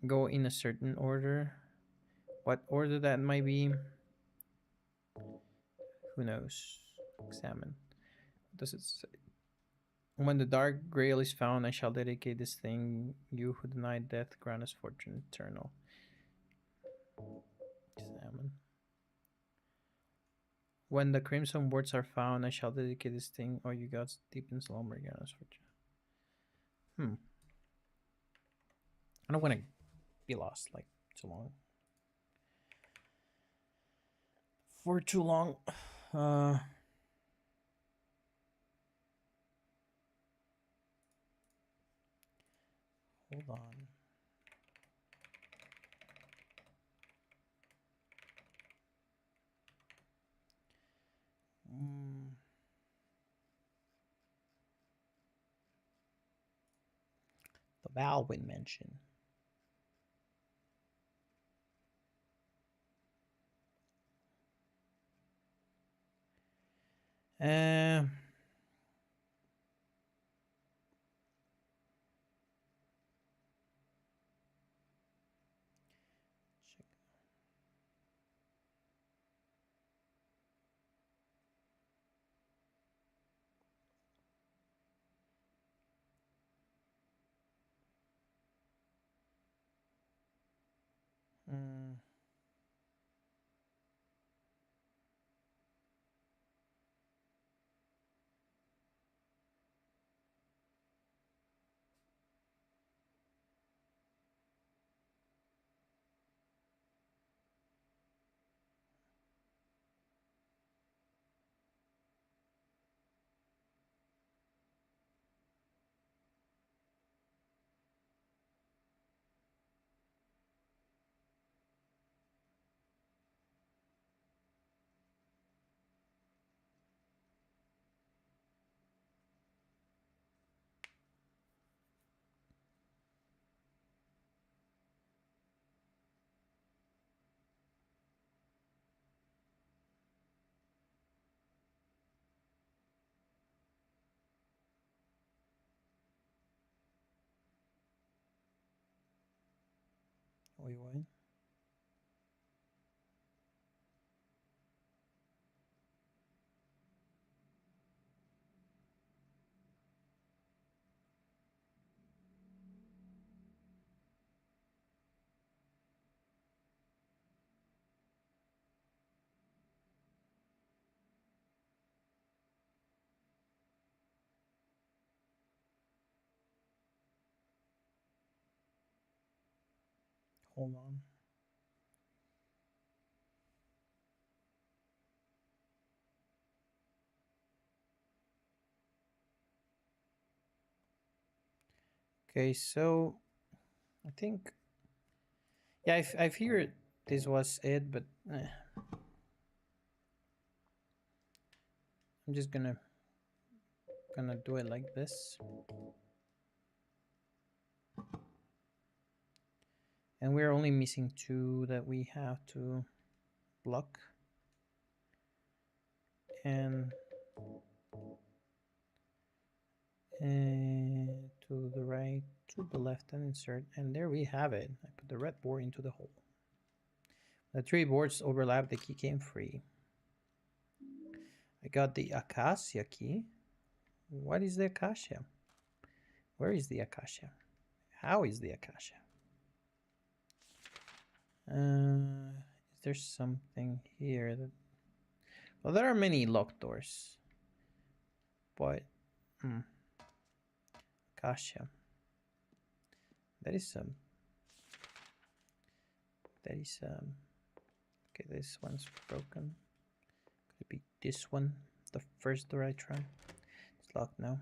go in a certain order. What order that might be, who knows? Examine. What does it say? When the dark grail is found, I shall dedicate this thing. You who denied death, grant us fortune eternal. Examine. When the crimson words are found, I shall dedicate this thing. Oh, you gods deep in slumber, grant us fortune. I don't want to be lost like too long. For too long. Hold on. The Balwin mention. Wait, what? Hold on. Okay, so I think, yeah, I figured this was it, but I'm just gonna do it like this. And we're only missing 2 that we have to block. And to the right, to the left, and insert. And there we have it. I put the red board into the hole. The 3 boards overlap, the key came free. I got the Acacia key. What is the Acacia? Where is the Acacia? How is the Acacia? Is there something here that... Well, there are many locked doors. But... Acacia. That is okay, this one's broken. Could it be this one? The first door I tried. It's locked now.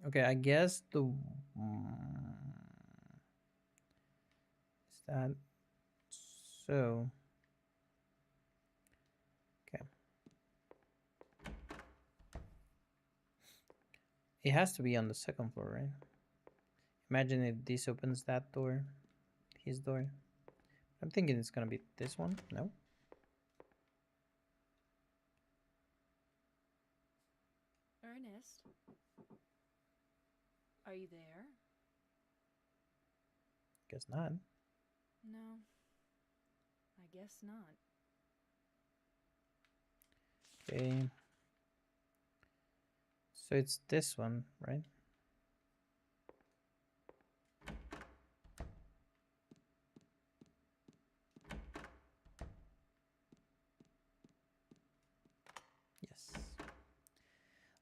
Okay, I guess the... is that... So... Okay. It has to be on the 2nd floor, right? Imagine if this opens that door. His door. I'm thinking it's gonna be this one. No? Ernest? Are you there? Guess not. No. I guess not. Okay. So it's this one, right? Yes.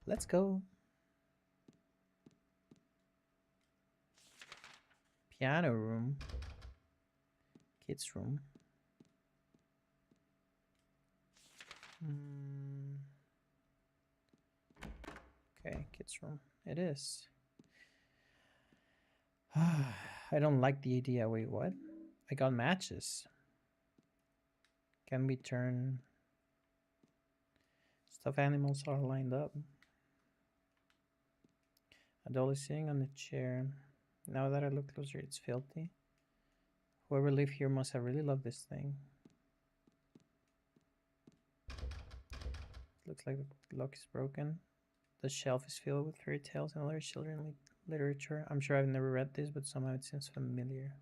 Let's go. Piano room. Kids room. Okay, kids room. It is. I don't like the idea. Wait, what? I got matches. Can we turn... Stuffed animals are lined up. A doll is sitting on the chair. Now that I look closer, it's filthy. Whoever lived here must have really loved this thing. Looks like the lock is broken. The shelf is filled with fairy tales and other children's literature. I'm sure I've never read this, but somehow it seems familiar.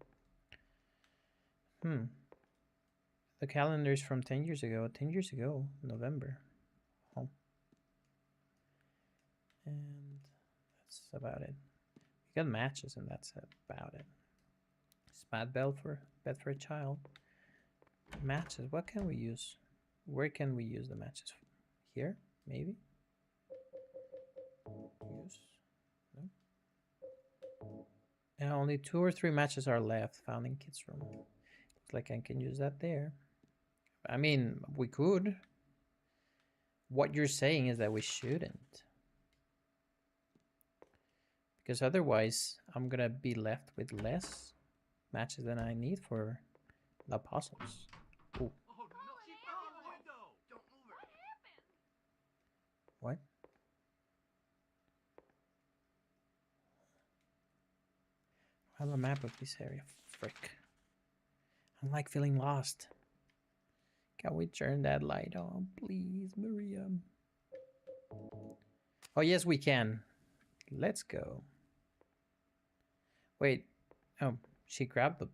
The calendar is from 10 years ago. 10 years ago, November. Oh. And that's about it. We got matches, and that's about it. Smart bed for a child. Matches. What can we use? Where can we use the matches? Here, maybe. Use. No. And only 2 or 3 matches are left. Found in kids' room. Looks like I can use that there. I mean, we could. What you're saying is that we shouldn't. Because otherwise, I'm gonna be left with less matches than I need for the puzzles. Ooh. What? I have a map of this area. Frick. I'm like feeling lost. Can we turn that light on, please, Maria? Oh, yes, we can. Let's go. Wait. Oh, she grabbed the...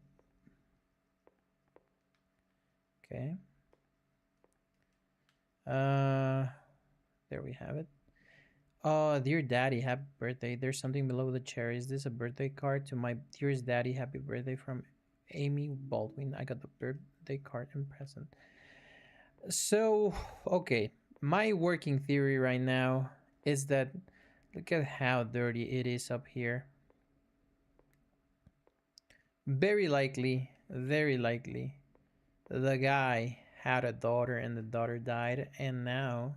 Okay. There we have it. Oh, dear daddy, happy birthday. There's something below the chair. Is this a birthday card? To my dearest daddy, happy birthday from Amy Baldwin. I got the birthday card and present. So, okay. My working theory right now is that look at how dirty it is up here. Very likely, the guy had a daughter and the daughter died, and now.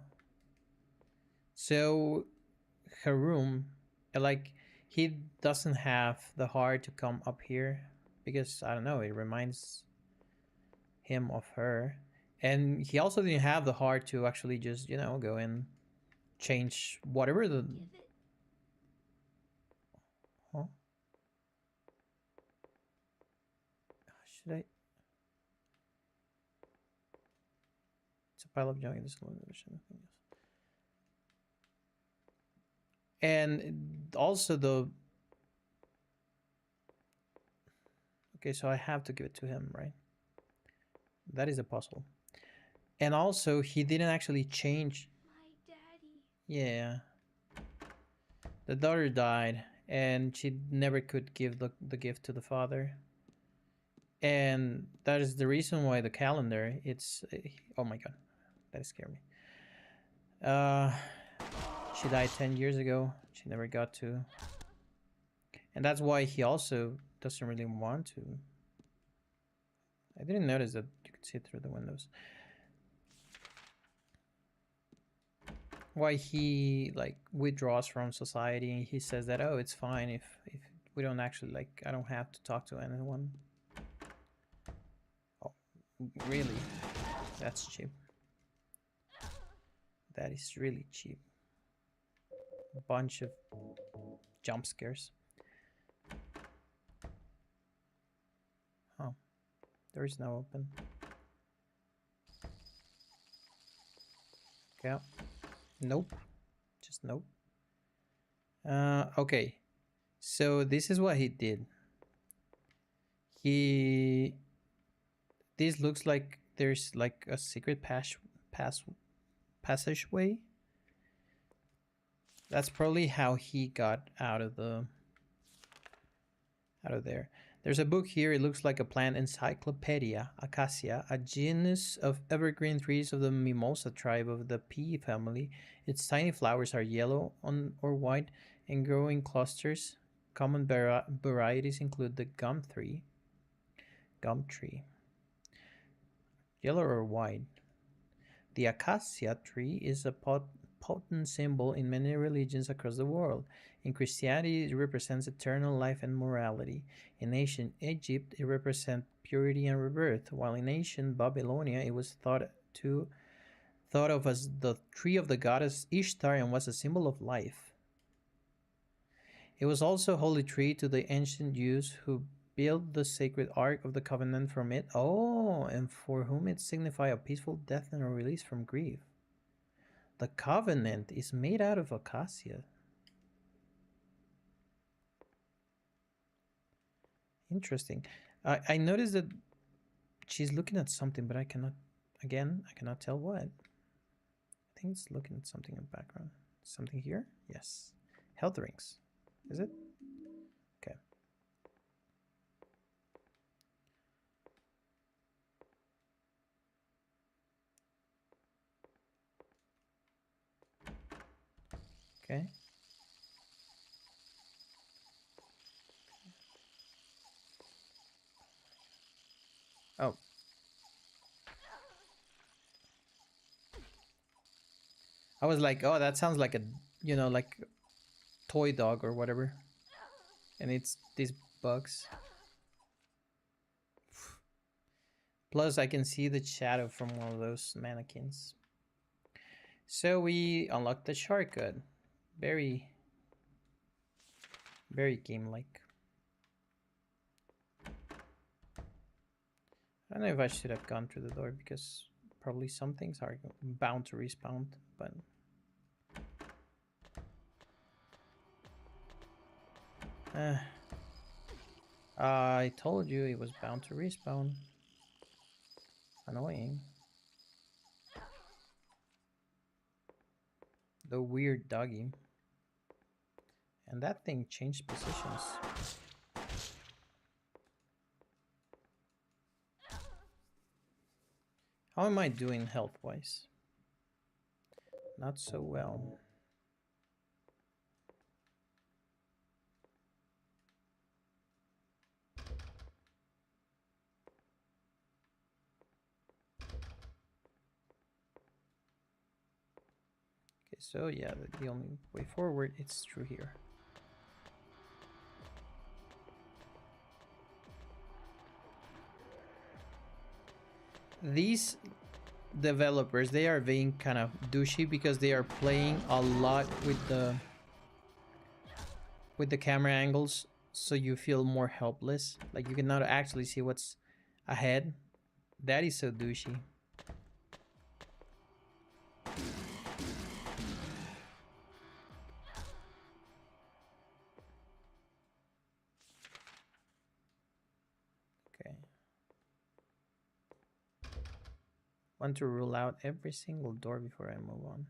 So her room, like, he doesn't have the heart to come up here because I don't know, it reminds him of her, and he also didn't have the heart to actually just, you know, go and change whatever the huh? Should I? It's a pile of junk in this version. And also the okay, so I have to give it to him, right? That is a puzzle. And also he didn't actually change. My daddy. Yeah. The daughter died and she never could give the gift to the father. And that is the reason why the calendar, it's oh my god, that scared me. She died 10 years ago. She never got to. And that's why he also doesn't really want to. I didn't notice that you could see through the windows. Why he like withdraws from society, and he says that, oh, it's fine if we don't actually, like, I don't have to talk to anyone. Oh, really? That's cheap. That is really cheap. A bunch of jump scares. Oh, there is no open. Okay. Nope. Just nope. Okay. So this is what he did. This looks like there's like a secret passageway. That's probably how he got out of there. There's a book here. It looks like a plant encyclopedia. Acacia, a genus of evergreen trees of the mimosa tribe of the pea family. Its tiny flowers are yellow or white and grow in clusters. Common varieties include the gum tree. Yellow or white. The acacia tree is a potent symbol in many religions across the world. In Christianity, it represents eternal life and morality. In ancient Egypt, it represents purity and rebirth, while in ancient Babylonia, it was thought of as the tree of the goddess Ishtar and was a symbol of life. It was also a holy tree to the ancient Jews who built the sacred Ark of the Covenant from it. Oh, and for whom it signified a peaceful death and a release from grief. The Covenant is made out of acacia. Interesting. I noticed that she's looking at something, but I cannot tell what. I think it's looking at something in the background. Something here? Yes. Health rings. Is it? Okay. Okay. Oh. I was like, oh, that sounds like a, you know, like toy dog or whatever. And it's these bugs. Plus, I can see the shadow from one of those mannequins. So we unlocked the shortcut. Very, very game-like. I don't know if I should have gone through the door because probably some things are bound to respawn, but I told you it was bound to respawn. Annoying. The weird doggy. And that thing changed positions. How am I doing health-wise? Not so well. Okay, so yeah, the only way forward is through here. These developers, they are being kind of douchey because they are playing a lot with the camera angles, so you feel more helpless, like you cannot actually see what's ahead. That is so douchey. Okay, want to rule out every single door before I move on.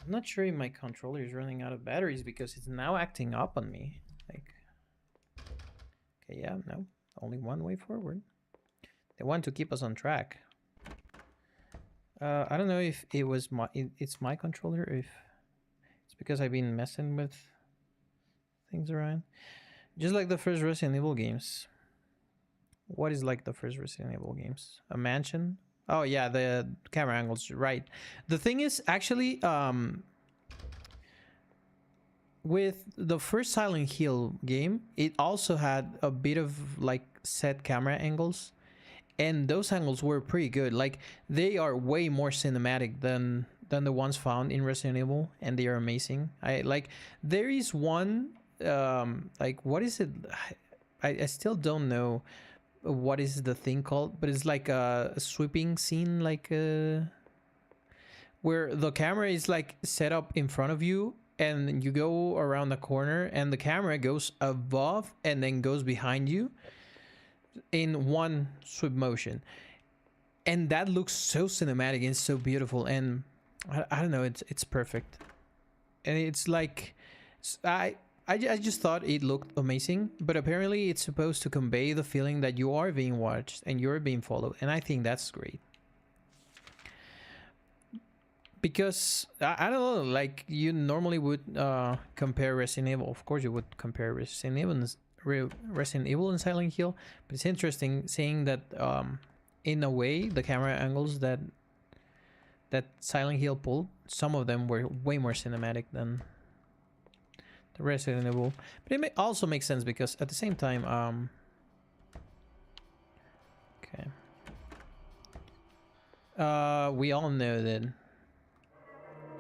I'm not sure if my controller is running out of batteries because it's now acting up on me. Like, okay, yeah, no, only one way forward. They want to keep us on track. I don't know if it was it's my controller, or if it's because I've been messing with things around. Just like the first Resident Evil games. What is like the first Resident Evil games? A mansion? Oh yeah, the camera angles, right. The thing is, actually, with the first Silent Hill game, it also had a bit of like set camera angles, and those angles were pretty good. Like, they are way more cinematic than the ones found in Resident Evil, and they are amazing. There is one, like, what is it? I still don't know what is the thing called, but it's like a sweeping scene, like where the camera is like set up in front of you and you go around the corner and the camera goes above and then goes behind you in one sweep motion, and that looks so cinematic and so beautiful, and I don't know, it's perfect. And it's like, I just thought it looked amazing, but apparently it's supposed to convey the feeling that you are being watched and you're being followed, and I think that's great. Because, I don't know, like, you normally would compare Resident Evil. Of course you would compare Resident Evil and Silent Hill, but it's interesting seeing that in a way the camera angles that Silent Hill pulled, some of them were way more cinematic than the Resident Evil. But it also makes sense because at the same time, okay, we all know that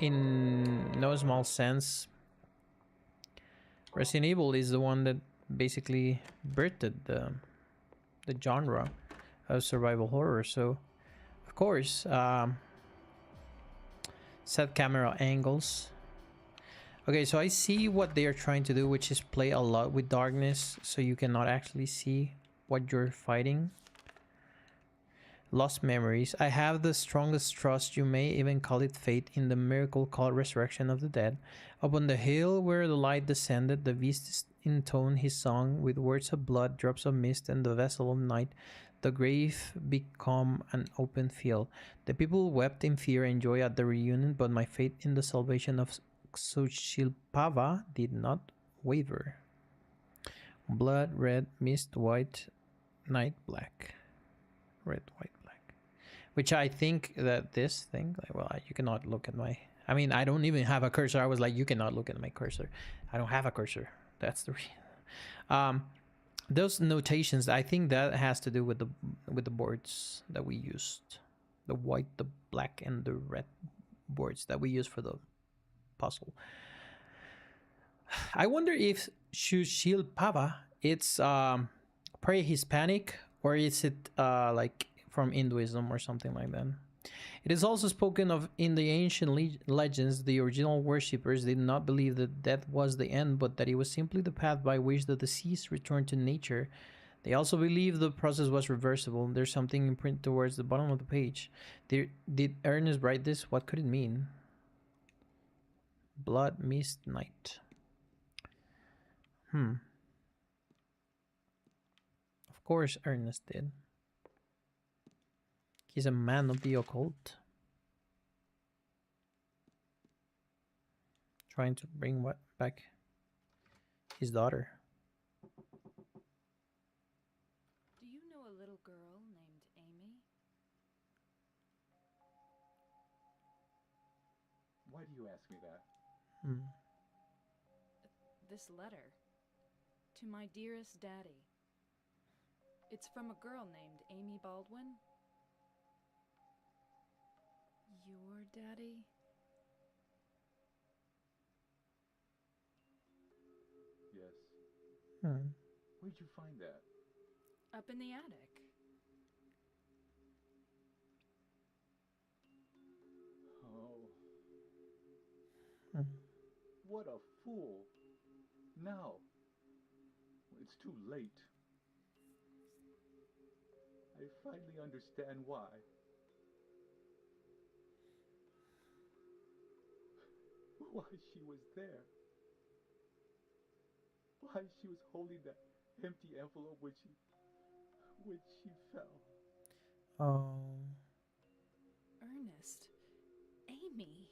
in no small sense, Resident Evil is the one that basically birthed the genre of survival horror. So, of course, set camera angles. Okay, so I see what they are trying to do, which is play a lot with darkness, so you cannot actually see what you're fighting. Lost memories. I have the strongest trust, you may even call it fate, in the miracle called resurrection of the dead. Upon the hill where the light descended, the beast intoned his song with words of blood, drops of mist, and the vessel of night. The grave become an open field. The people wept in fear and joy at the reunion, but my faith in the salvation of Xochitl did not waver. Blood, red, mist, white, night, black. Red, white, black. Which I think that this thing, like, well, you cannot look at my, I mean, I don't even have a cursor. I was like, you cannot look at my cursor. I don't have a cursor. That's the reason. Those notations, I think that has to do with the boards that we used. The white, the black, and the red boards that we use for the puzzle. I wonder if Xochitl, it's pre-Hispanic, or is it like from Hinduism or something like that. It is also spoken of in the ancient legends. The original worshippers did not believe that death was the end, but that it was simply the path by which the deceased returned to nature. They also believed the process was reversible. There's something imprinted towards the bottom of the page. Did Ernest write this? What could it mean? Blood Mist Night. Of course Ernest did. He's a man of the occult. Trying to bring what back? His daughter. Do you know a little girl named Amy? Why do you ask me that? This letter. To my dearest daddy. It's from a girl named Amy Baldwin. Your daddy? Yes. Where'd you find that? Up in the attic. Oh. What a fool. Now, it's too late. I finally understand why. Why she was there. Why she was holding that empty envelope when she fell. Oh. Ernest. Amy.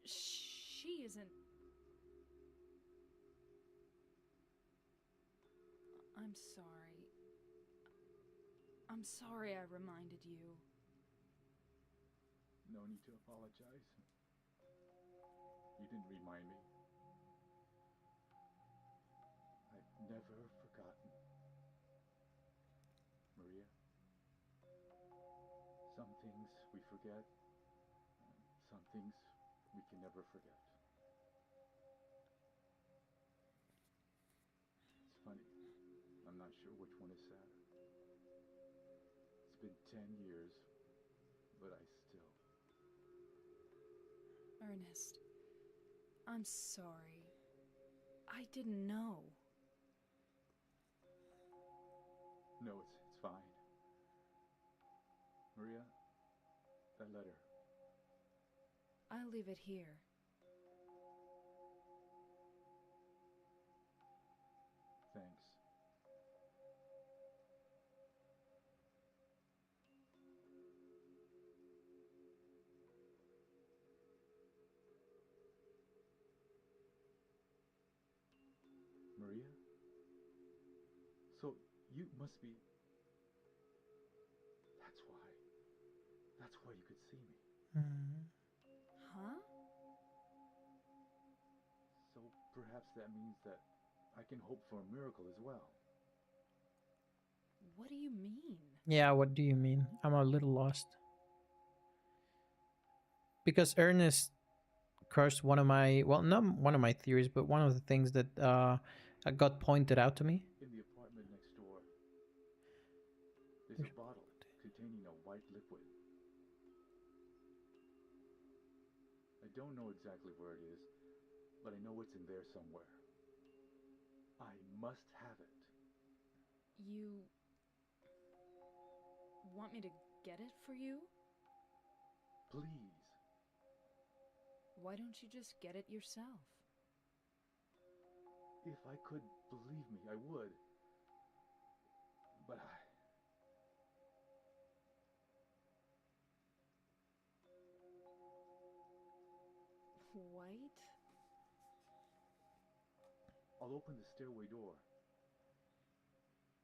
She isn't... I'm sorry. I'm sorry I reminded you. No need to apologize. You didn't remind me. I've never forgotten. Maria, some things we forget, and some things we can never forget. It's funny. I'm not sure which one is sadder. It's been 10 years, but I still... Ernest, I'm sorry. I didn't know. No, it's fine. Maria, that letter. I'll leave it here. Thanks. Maria? So you must be... That's why you could see me. Huh? So perhaps that means that I can hope for a miracle as well. What do you mean? Yeah, what do you mean? I'm a little lost. Because Ernest crushed one of my, well, not one of my theories, but one of the things that got pointed out to me. In the apartment next door, there's a bottle containing a white liquid. I don't know exactly where it is, but I know it's in there somewhere. I must have it. You... want me to get it for you? Please. Why don't you just get it yourself? If I could, believe me, I would. But White? I'll open the stairway door.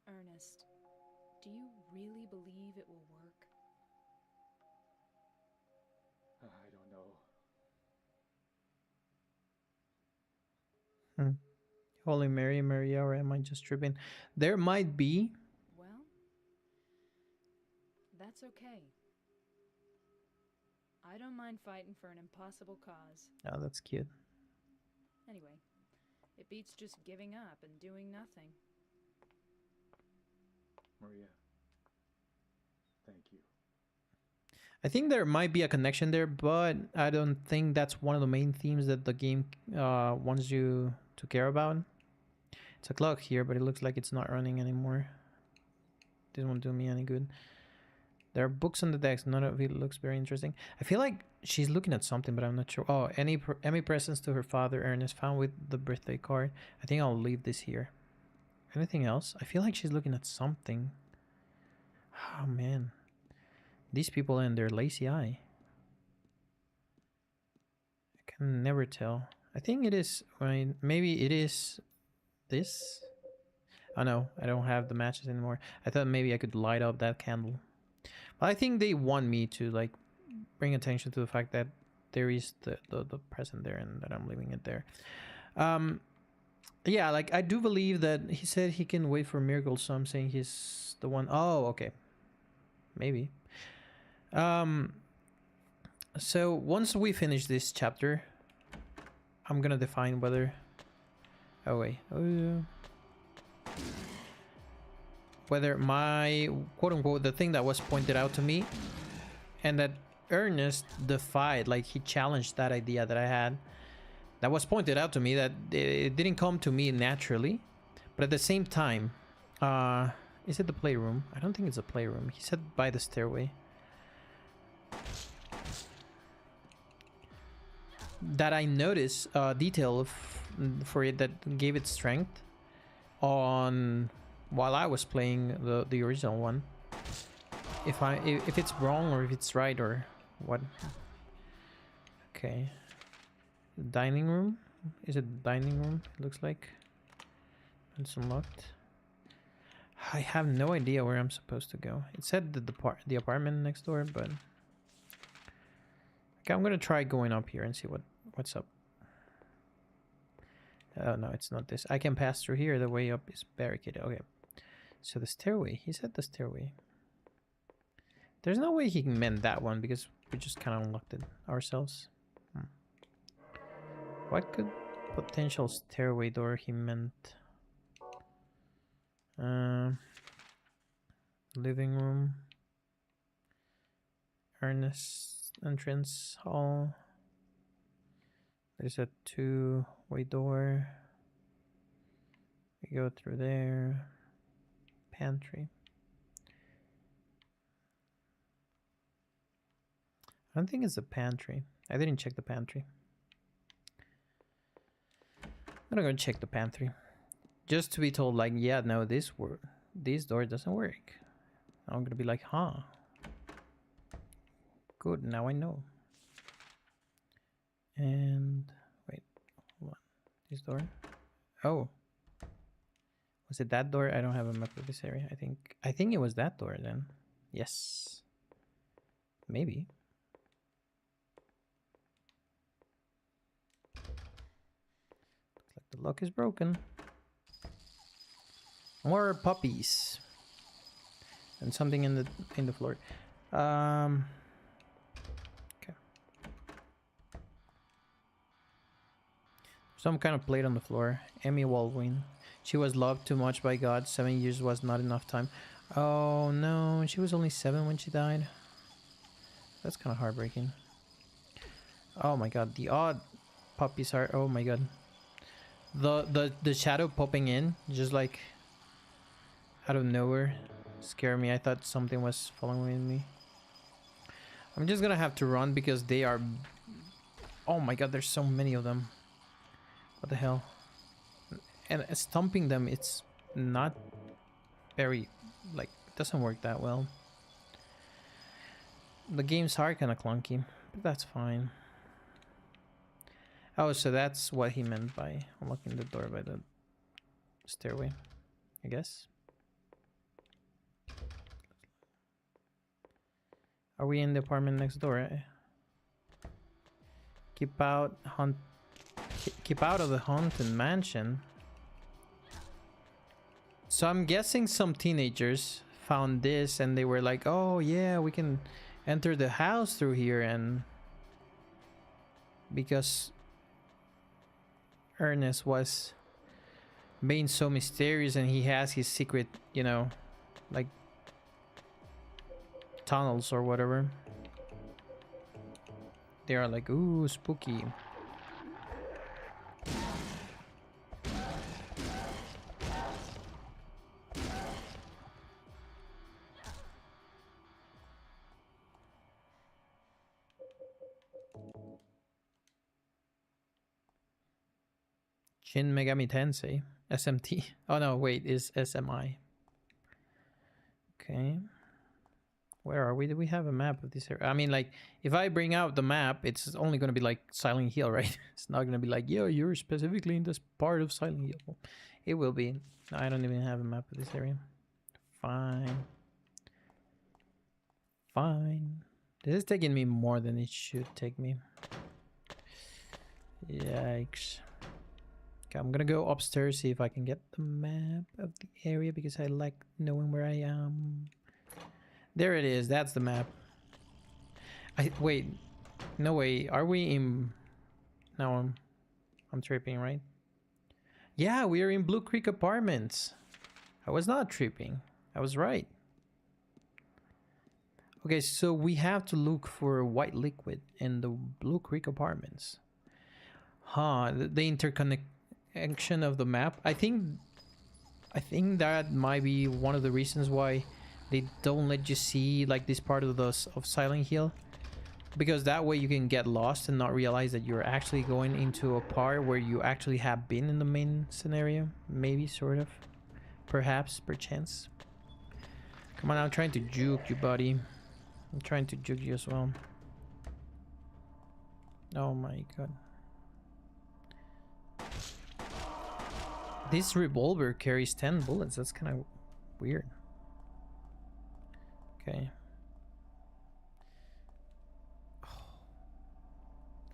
Ernest, do you really believe it will work? I don't know. Holy Mary, Maria, or am I just tripping? There might be. Well, that's okay. I don't mind fighting for an impossible cause. Oh, that's cute. Anyway, it beats just giving up and doing nothing. Maria, thank you. I think there might be a connection there, but I don't think that's one of the main themes that the game wants you to care about. It's a clock here, but it looks like it's not running anymore. Didn't want to do me any good. There are books on the decks. None of it looks very interesting. I feel like she's looking at something, but I'm not sure. Oh, any presents to her father, Ernest, found with the birthday card. I think I'll leave this here. Anything else? I feel like she's looking at something. Oh, man. These people and their lazy eye. I can never tell. I think it is... I mean, maybe it is this? Oh, no. I don't have the matches anymore. I thought maybe I could light up that candle. But I think they want me to, like, bring attention to the fact that there is the present there and that I'm leaving it there. Yeah, like, I do believe that he said he can wait for miracles, so I'm saying he's the one. Oh, okay. Maybe. So once we finish this chapter, I'm gonna define whether... Oh, wait. Whether my, quote-unquote, the thing that was pointed out to me and that Ernest defied, like, he challenged that idea that I had, that was pointed out to me, that it didn't come to me naturally, but at the same time, is it the playroom? I don't think it's a playroom. He said by the stairway. That I noticed a detail for it that gave it strength on while I was playing the original one. If it's wrong or if it's right or what. Okay. Dining room? Is it dining room? It looks like it's unlocked. I have no idea where I'm supposed to go. It said the apartment next door, but okay, I'm gonna try going up here and see what's up. Oh no, it's not this. I can pass through here. The way up is barricaded. Okay, so the stairway. He said the stairway. There's no way he can mend that one because we just kind of unlocked it ourselves. What could potential stairway door he meant? Living room. Ernest entrance hall. There's a two-way door. We go through there. Pantry. I don't think it's a pantry. I didn't check the pantry. I'm gonna go check the pantry. Just to be told, like, yeah, no, this door doesn't work. I'm gonna be like, huh. Good, now I know. And wait, hold on. This door. Oh. Was it that door? I don't have a map of this area. I think it was that door then. Yes. Maybe. Looks like the lock is broken. More puppies. And something in the floor. Okay. Some kind of plate on the floor. Amy Baldwin. She was loved too much by God. 7 years was not enough time. Oh no, she was only 7 when she died. That's kind of heartbreaking. Oh my god, the odd puppies are... Oh my god. The shadow popping in, just like out of nowhere, scared me. I thought something was following me. I'm just gonna have to run because they are... Oh my god, there's so many of them. What the hell? And stomping them, it's not very, like, doesn't work that well. The games are kind of clunky, but that's fine. Oh, so that's what he meant by unlocking the door by the stairway, I guess. Are we in the apartment next door? Keep out of the haunted mansion. So I'm guessing some teenagers found this and they were like, oh yeah, we can enter the house through here, and because Ernest was being so mysterious and he has his secret, you know, like tunnels or whatever. They are like, ooh, spooky. Shin Megami Tensei. SMT. Oh no, wait, is SMI. Okay. Where are we? Do we have a map of this area? I mean, like, if I bring out the map, it's only going to be like Silent Hill, right? It's not going to be like, yo, you're specifically in this part of Silent Hill. It will be. I don't even have a map of this area. Fine. Fine. This is taking me more than it should take me. Yikes. Okay, I'm gonna go upstairs, see if I can get the map of the area because I like knowing where I am. There it is. That's the map. Wait. No way. Are we in? No, I'm tripping, right? Yeah, we are in Blue Creek Apartments. I was not tripping. I was right. Okay, so we have to look for white liquid in the Blue Creek Apartments. Huh? The interconnection of the map. I think that might be one of the reasons why they don't let you see like this part of Silent Hill, because that way you can get lost and not realize that you're actually going into a part where you actually have been in the main scenario. Maybe, sort of, perhaps, perchance. Come on, I'm trying to juke you, buddy. I'm trying to juke you as well. Oh my god. This revolver carries 10 bullets. That's kind of weird. Okay. Oh,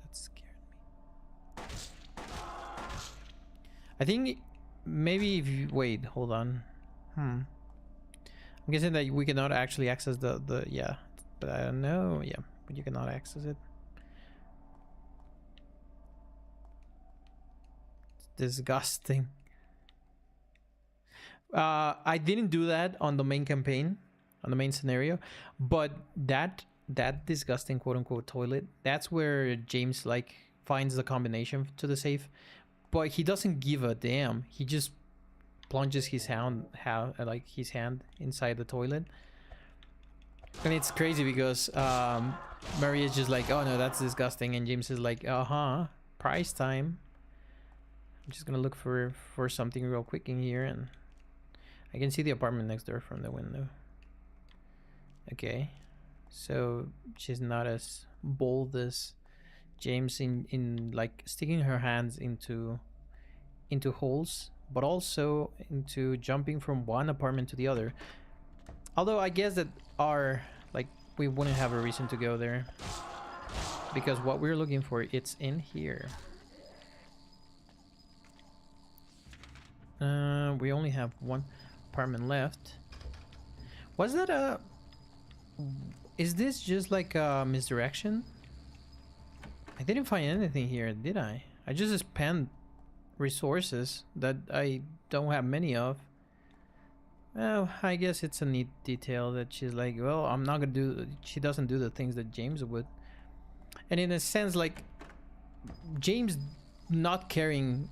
that scared me. I think maybe if you wait, hold on. I'm guessing that we cannot actually access the yeah, but I don't know. Yeah, but you cannot access it. It's disgusting. I didn't do that on the main campaign, on the main scenario, but that disgusting quote unquote toilet, that's where James like finds the combination to the safe, but he doesn't give a damn. He just plunges his hand inside the toilet, and it's crazy because Mary is just like, oh no, that's disgusting, and James is like, prize time. I'm just gonna look for something real quick in here, and I can see the apartment next door from the window. Okay, so she's not as bold as James in like sticking her hands into holes, but also into jumping from one apartment to the other. Although I guess that we wouldn't have a reason to go there, because what we're looking for, it's in here. We only have one apartment left. Was that is this just like a misdirection? I didn't find anything here, did I? I just spent resources that I don't have many of. Well, I guess it's a neat detail that she's like, well, I'm not gonna do. She doesn't do the things that James would. And in a sense, like, James not caring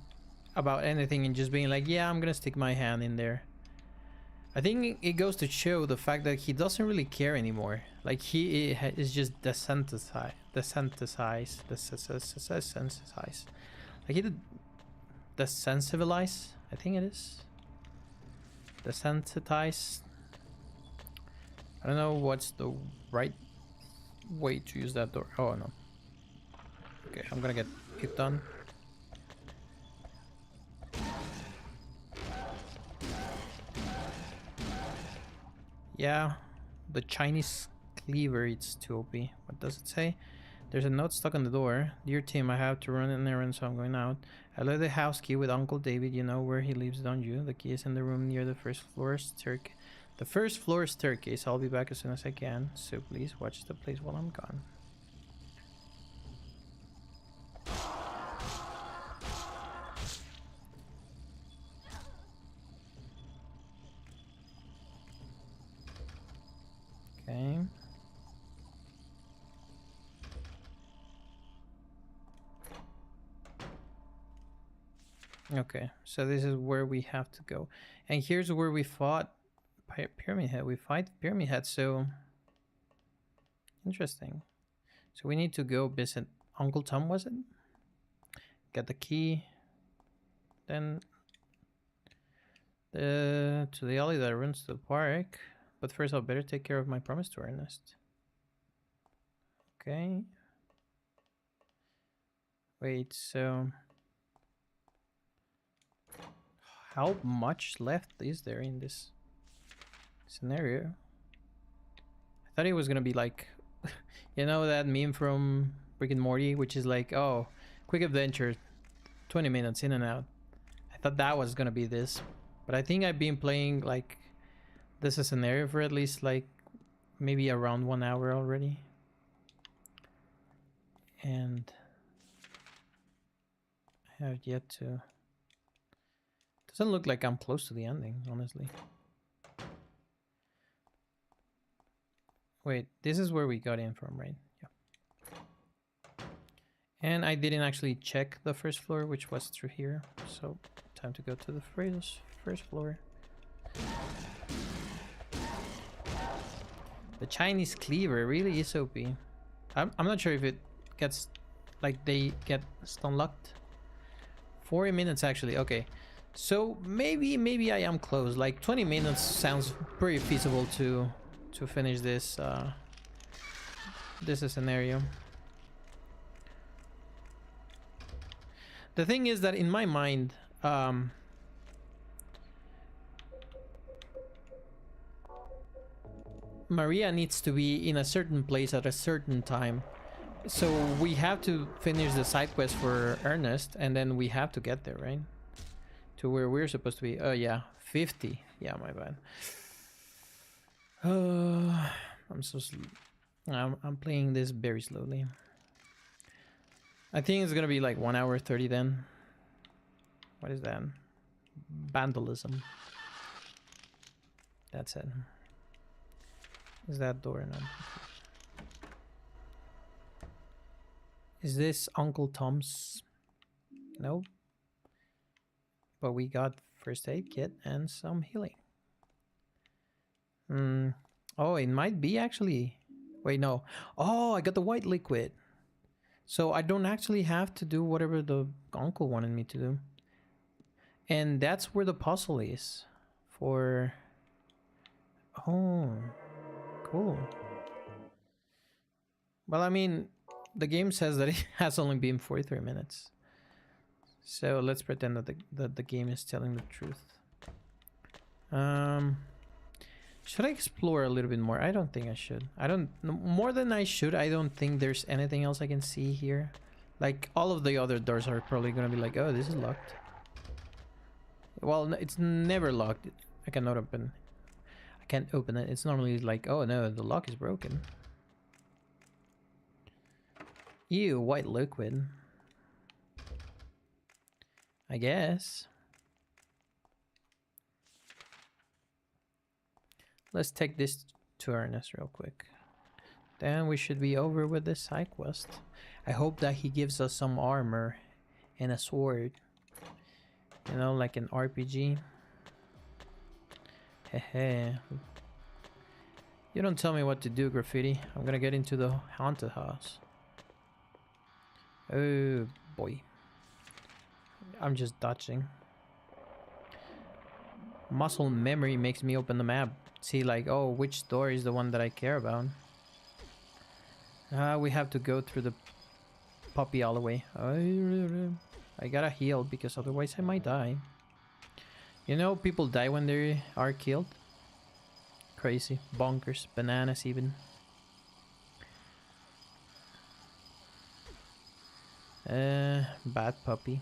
about anything and just being like, yeah, I'm gonna stick my hand in there. I think it goes to show the fact that he doesn't really care anymore. Like, he is just desensitized. Like, he did desensitivize, I think it is. Desensitize. I don't know what's the right way to use that door. Oh no. Okay, I'm gonna get it done. Yeah, the Chinese cleaver, it's too OP. What does it say? There's a note stuck on the door. Dear Tim, I have to run an errand, so I'm going out. I left the house key with Uncle David. You know where he lives, don't you? The key is in the room near the first floor staircase. I'll be back as soon as I can, so please watch the place while I'm gone. Okay. Okay, so this is where we have to go. And here's where we fought Pyramid Head. We fight Pyramid Head, so... Interesting. So we need to go visit Uncle Tom, was it? Get the key. then to the alley that runs to the park. But first, I'll better take care of my promise to Ernest. Okay. Wait, so how much left is there in this scenario? I thought it was gonna be like, you know that meme from Rick and Morty, which is like, oh, quick adventure, 20 minutes in and out. I thought that was gonna be this, but I think I've been playing like this a scenario for at least like maybe around 1 hour already. And I have yet to... Doesn't look like I'm close to the ending, honestly. Wait, this is where we got in from, right? Yeah. And I didn't actually check the first floor, which was through here. So, time to go to the first floor. The Chinese cleaver really is OP. I'm not sure if it gets... like, they get stun locked. 40 minutes, actually. Okay. So, maybe I am close. Like, 20 minutes sounds pretty feasible to finish this this scenario. The thing is that in my mind, Maria needs to be in a certain place at a certain time. So we have to finish the side quest for Ernest, and then we have to get there, right? To where we're supposed to be. Oh yeah, 50. Yeah, my bad. I'm so I'm playing this very slowly. I think it's gonna be like 1 hour 30 then. What is that? Vandalism. That's it. Is that door now? Is this Uncle Tom's? Nope. But we got first aid kit and some healing. Oh, it might be actually... Wait, no. Oh, I got the white liquid. So I don't actually have to do whatever the uncle wanted me to do. And that's where the puzzle is. For... Oh, cool. Well, I mean, the game says that it has only been 43 minutes. So let's pretend that the game is telling the truth. Should I explore a little bit more? I don't think I should. I don't... More than I should, I don't think there's anything else I can see here. Like, all of the other doors are probably gonna be like, oh, this is locked. Well, it's never locked. I cannot open... I can't open it. It's normally like, oh no, the lock is broken. Ew, white liquid. I guess. Let's take this to Ernest real quick. Then we should be over with this side quest. I hope that he gives us some armor and a sword. You know, like an RPG. Hehe. You don't tell me what to do, Graffiti. I'm gonna get into the haunted house. Oh boy. I'm just dodging. Muscle memory makes me open the map. See, like, oh, which door is the one that I care about? We have to go through the puppy alleyway. I gotta heal because otherwise I might die. You know, people die when they are killed. Crazy. Bonkers. Bananas even. Bad puppy.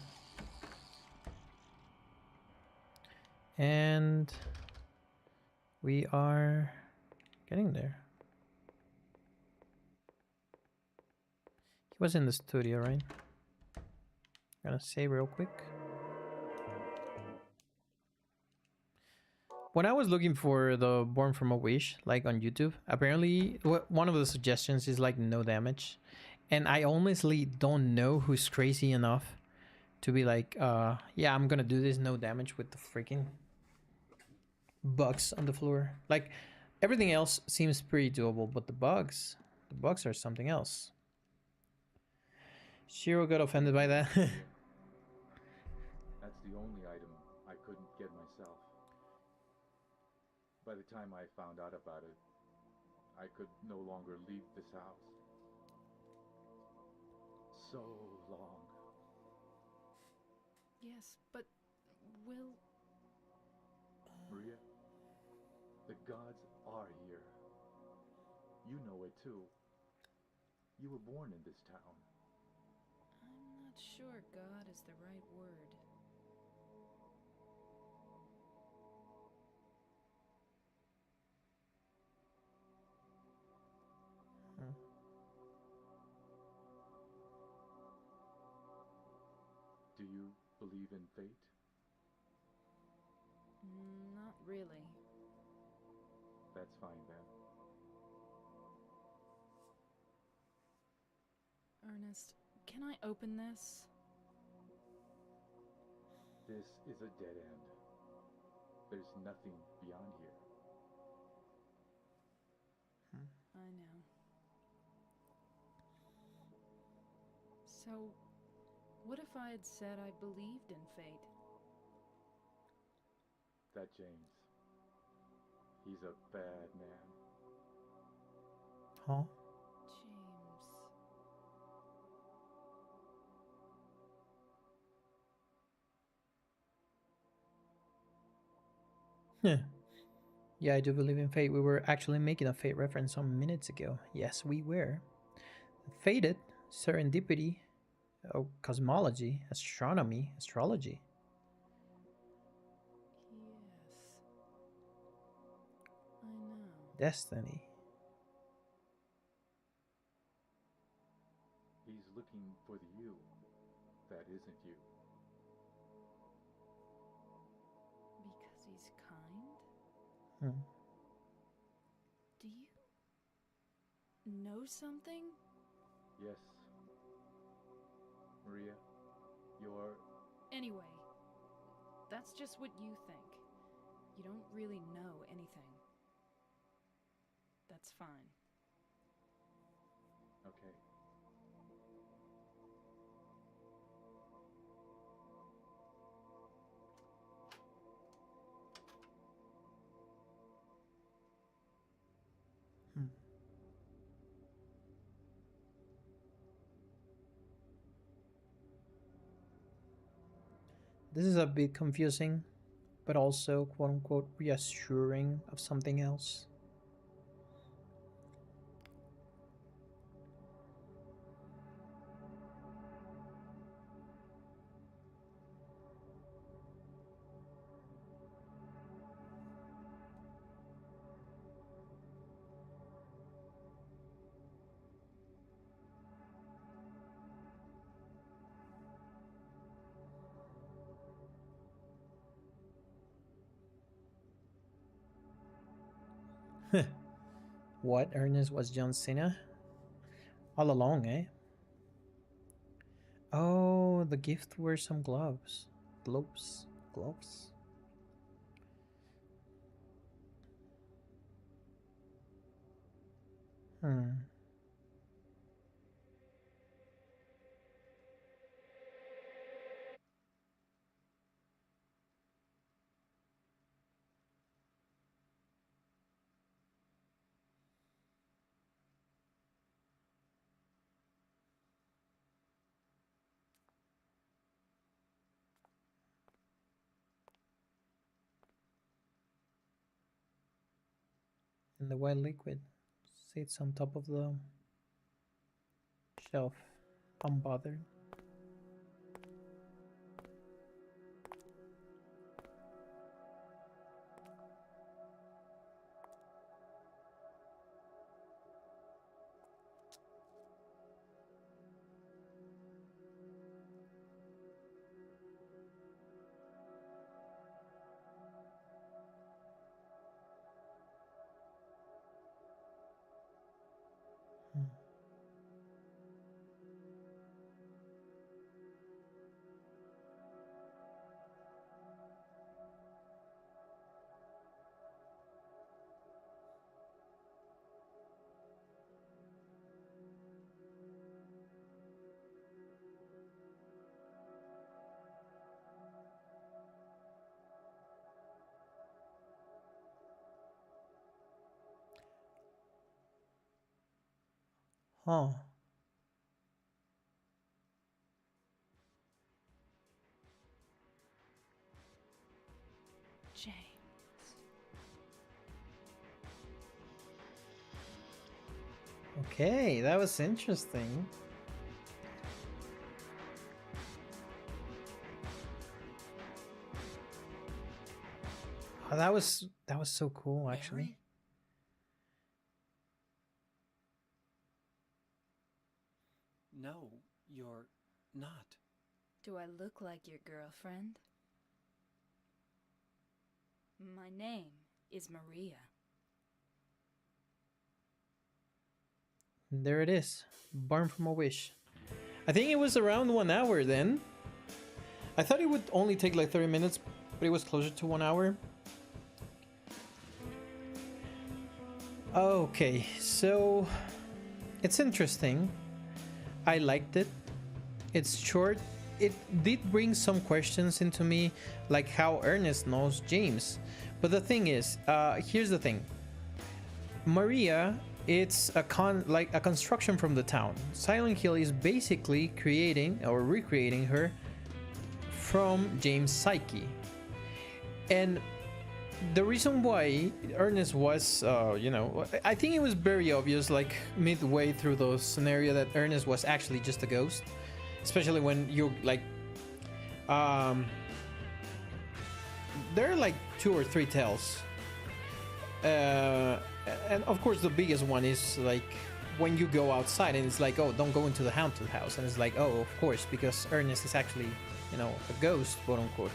And we are getting there. He was in the studio, right? Gonna save real quick. When I was looking for the Born from a Wish, like on YouTube, apparently one of the suggestions is like no damage. And I honestly don't know who's crazy enough to be like, yeah, I'm gonna do this no damage with the freaking bugs on the floor. Like, everything else seems pretty doable, but the bugs are something else. Shiro got offended by that. That's the only item I couldn't get myself. By the time I found out about it, I could no longer leave this house. So long. Yes, but Will... Maria, the gods are here. You know it too. You were born in this town. I'm not sure God is the right word. Do you believe in fate? Not really. That's fine then. Ernest, can I open this? This is a dead end. There's nothing beyond here. I know. So, what if I had said I believed in fate? That James. He's a bad man. Huh? James. Yeah, I do believe in fate. We were actually making a fate reference some minutes ago. Yes, we were. Fated, serendipity, cosmology, astronomy, astrology. Yes. I know. Destiny. He's looking for the you that isn't you. Because he's kind? Hmm. Do you know something? Yes. Maria, you're... Anyway, that's just what you think. You don't really know anything. That's fine. Okay. This is a bit confusing, but also quote unquote reassuring of something else. What, Ernest was John Cena? All along, eh? Oh, the gift were some gloves. Gloves? Gloves? Hmm. And the white liquid sits on top of the shelf, unbothered. Huh. James. Okay, that was interesting. Oh, that was so cool, actually. Mary? No, you're not. Do I look like your girlfriend? My name is Maria. There it is. Born from a Wish. I think it was around 1 hour then. I thought it would only take like 30 minutes, but it was closer to 1 hour. Okay, so it's interesting. I liked it. It's short. It did bring some questions into me, like how Ernest knows James. But the thing is, here's the thing. Maria, it's a construction from the town. Silent Hill is basically creating or recreating her from James' psyche. And the reason why Ernest was, I think it was very obvious, like midway through the scenario, that Ernest was actually just a ghost. Especially when you like, there are like 2 or 3 tells. And of course the biggest one is like when you go outside and it's like, oh, don't go into the haunted house, and it's like, oh, of course, because Ernest is actually, a ghost, quote unquote.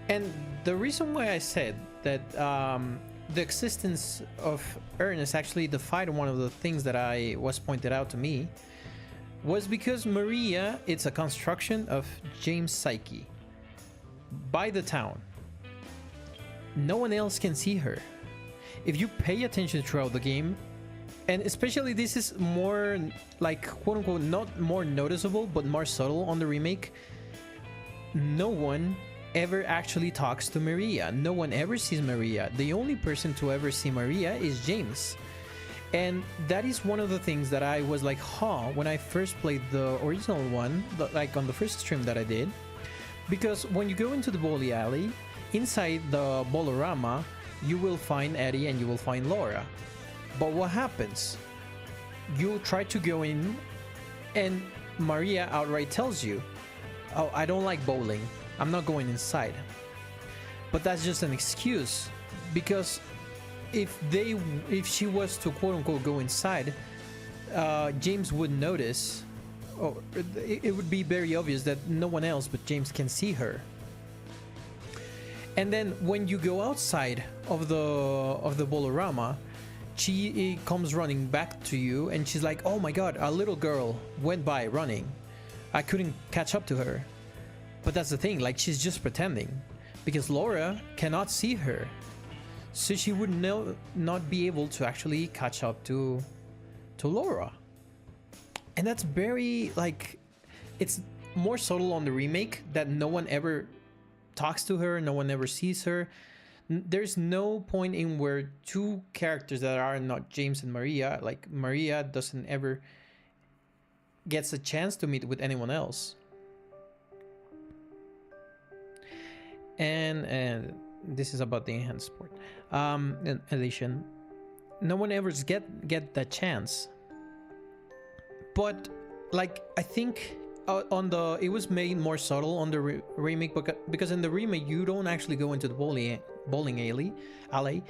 And the reason why I said that the existence of Ernest actually defied one of the things that I was pointed out to me was because Maria, it's a construction of James' psyche by the town. No one else can see her. If you pay attention throughout the game, and especially this is more like, quote unquote, not more noticeable but more subtle on the remake, no one ever actually talks to Maria. No one ever sees Maria. The only person to ever see Maria is James. And that is one of the things that I was like, when I first played the original one, like on the first stream that I did. Because when you go into the bowling alley, inside the Bolorama, you will find Eddie and you will find Laura. But what happens? You try to go in and Maria outright tells you, oh, I don't like bowling. I'm not going inside. But that's just an excuse, because if she was to quote unquote go inside, James would notice, or it would be very obvious that no one else but James can see her. And then when you go outside of the Bolorama, she comes running back to you and she's like, oh my god, a little girl went by running. I couldn't catch up to her. But that's the thing, like, she's just pretending, because Laura cannot see her, so she would not be able to actually catch up to Laura. And that's very, like, it's more subtle on the remake, that no one ever talks to her, no one ever sees her. There's no point in where 2 characters that are not James and Maria, like Maria doesn't ever gets a chance to meet with anyone else. And this is about the enhanced sport edition. No one ever get that chance. But like, I think it was made more subtle on the remake, because in the remake you don't actually go into the bowling alley,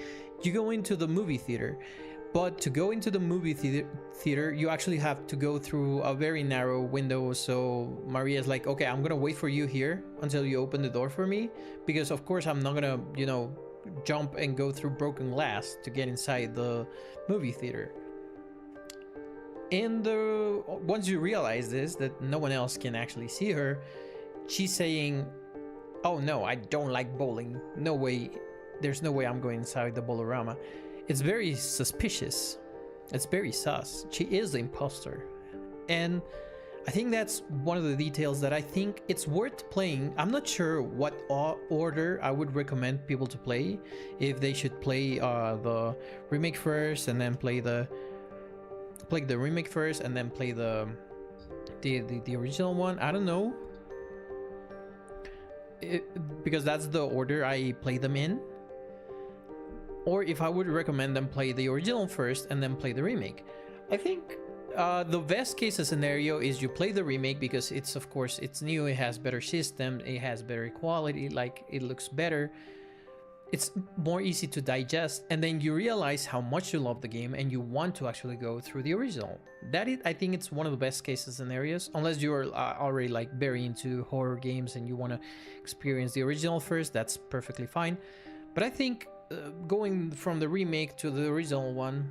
you go into the movie theater. But to go into the movie theater, you actually have to go through a very narrow window. So Maria's like, okay, I'm gonna wait for you here until you open the door for me, because of course I'm not gonna, jump and go through broken glass to get inside the movie theater. And once you realize this, that no one else can actually see her, she's saying, oh no, I don't like bowling. No way, there's no way I'm going inside the Bolorama. It's very suspicious. It's very sus. She is the imposter. And I think that's one of the details that I think it's worth playing. I'm not sure what order I would recommend people to play. If they should play the remake first and then play the play the remake first and then play the original one. I don't know. Because that's the order I play them in. Or if I would recommend them play the original first and then play the remake. I think the best case scenario is you play the remake because it's, of course, it's new, it has better system, it has better quality, like it looks better. It's more easy to digest, and then you realize how much you love the game and you want to actually go through the original. I think it's one of the best case scenarios, unless you're already like very into horror games and you want to experience the original first. That's perfectly fine. But I think going from the remake to the original one,